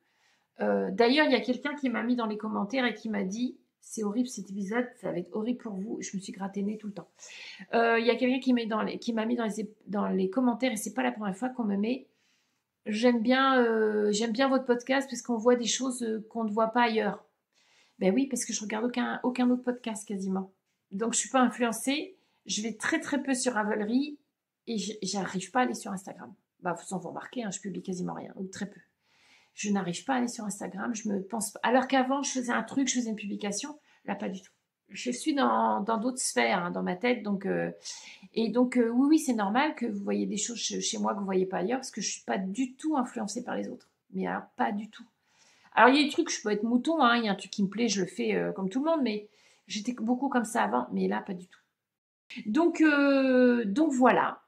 D'ailleurs, il y a quelqu'un qui m'a mis dans les commentaires et qui m'a dit « C'est horrible cet épisode, ça va être horrible pour vous. » Je me suis gratté le nez tout le temps. Il y a quelqu'un qui m'a mis dans les commentaires et c'est pas la première fois qu'on me met « J'aime bien votre podcast parce qu'on voit des choses qu'on ne voit pas ailleurs. » Ben oui, parce que je regarde aucun autre podcast quasiment. Donc, je suis pas influencée. Je vais très très peu sur Ravelry et j'arrive pas à aller sur Instagram. Bah, vous remarquez, hein, je publie quasiment rien ou très peu. Je n'arrive pas à aller sur Instagram, je me pense pas. Alors qu'avant, je faisais un truc, je faisais une publication. Là, pas du tout. Je suis dans d'autres sphères, hein, dans ma tête. Donc, oui, c'est normal que vous voyez des choses chez moi que vous ne voyez pas ailleurs, parce que je ne suis pas du tout influencée par les autres. Mais alors, pas du tout. Alors, il y a des trucs, je peux être mouton, hein, il y a un truc qui me plaît, je le fais comme tout le monde, mais j'étais beaucoup comme ça avant, mais là, pas du tout. Donc voilà.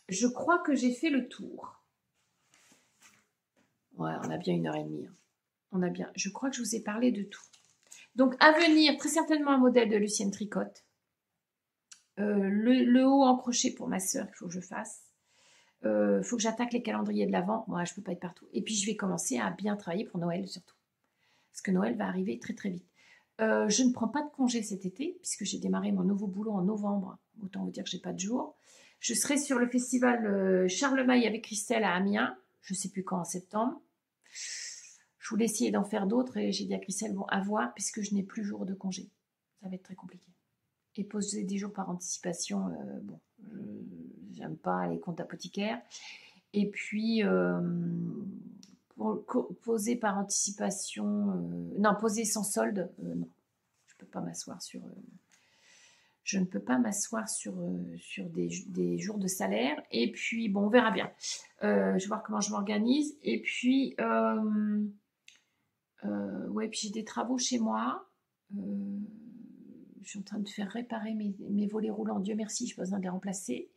Je crois que j'ai fait le tour. Ouais, on a bien 1h30. Hein. On a bien. Je crois que je vous ai parlé de tout. Donc, à venir, très certainement un modèle de Lucienne Tricotte. Le haut en crochet pour ma sœur, il faut que je fasse. Il faut que j'attaque les calendriers de l'Avent. Moi, je ne peux pas être partout. Et puis, je vais commencer à bien travailler pour Noël, surtout. Parce que Noël va arriver très, très vite. Je ne prends pas de congé cet été, puisque j'ai démarré mon nouveau boulot en novembre. Autant vous dire que je n'ai pas de jour. Je serai sur le festival Charlemagne avec Christelle à Amiens. Je ne sais plus quand, en septembre. Je voulais essayer d'en faire d'autres et j'ai dit à Christelle, bon, à voir, puisque je n'ai plus jour de congé. Ça va être très compliqué. Et poser des jours par anticipation, bon, j'aime pas les comptes apothicaires. Et puis, poser par anticipation, non, poser sans solde, non. Je peux pas m'asseoir sur... je ne peux pas m'asseoir sur des jours de salaire. Et puis, bon, on verra bien. Je vais voir comment je m'organise. Et puis, ouais, puis j'ai des travaux chez moi. Je suis en train de faire réparer mes volets roulants. Dieu merci, je n'ai pas besoin de les remplacer.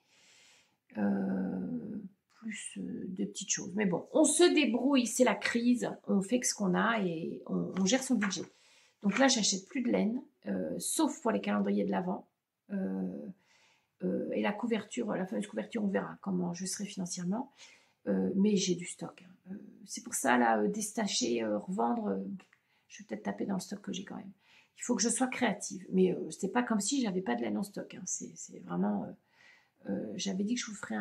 Plus de petites choses. Mais bon, on se débrouille, c'est la crise. On fait ce qu'on a et on gère son budget. Donc là, j'achète plus de laine, sauf pour les calendriers de l'Avent. Et la couverture, la fameuse couverture, on verra comment je serai financièrement. Mais j'ai du stock. C'est pour ça, là, déstacher, revendre, je vais peut-être taper dans le stock que j'ai quand même. Il faut que je sois créative. Mais c'est pas comme si j'avais pas de laine en stock. Hein. C'est vraiment... j'avais dit que je vous ferais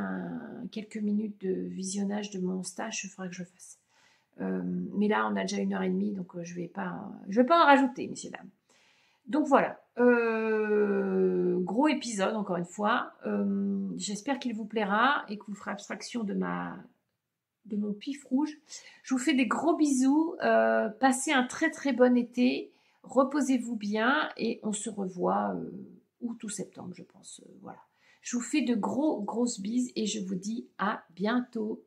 quelques minutes de visionnage de mon stage. Il faudrait que je le fasse. Mais là, on a déjà 1h30, donc je vais pas en rajouter, messieurs, dames. Donc voilà. Gros épisode, encore une fois. J'espère qu'il vous plaira et que vous ferez abstraction de mon pif rouge. Je vous fais des gros bisous. Passez un très très bon été. Reposez-vous bien et on se revoit août ou septembre, je pense. Voilà. Je vous fais de grosses bises et je vous dis à bientôt.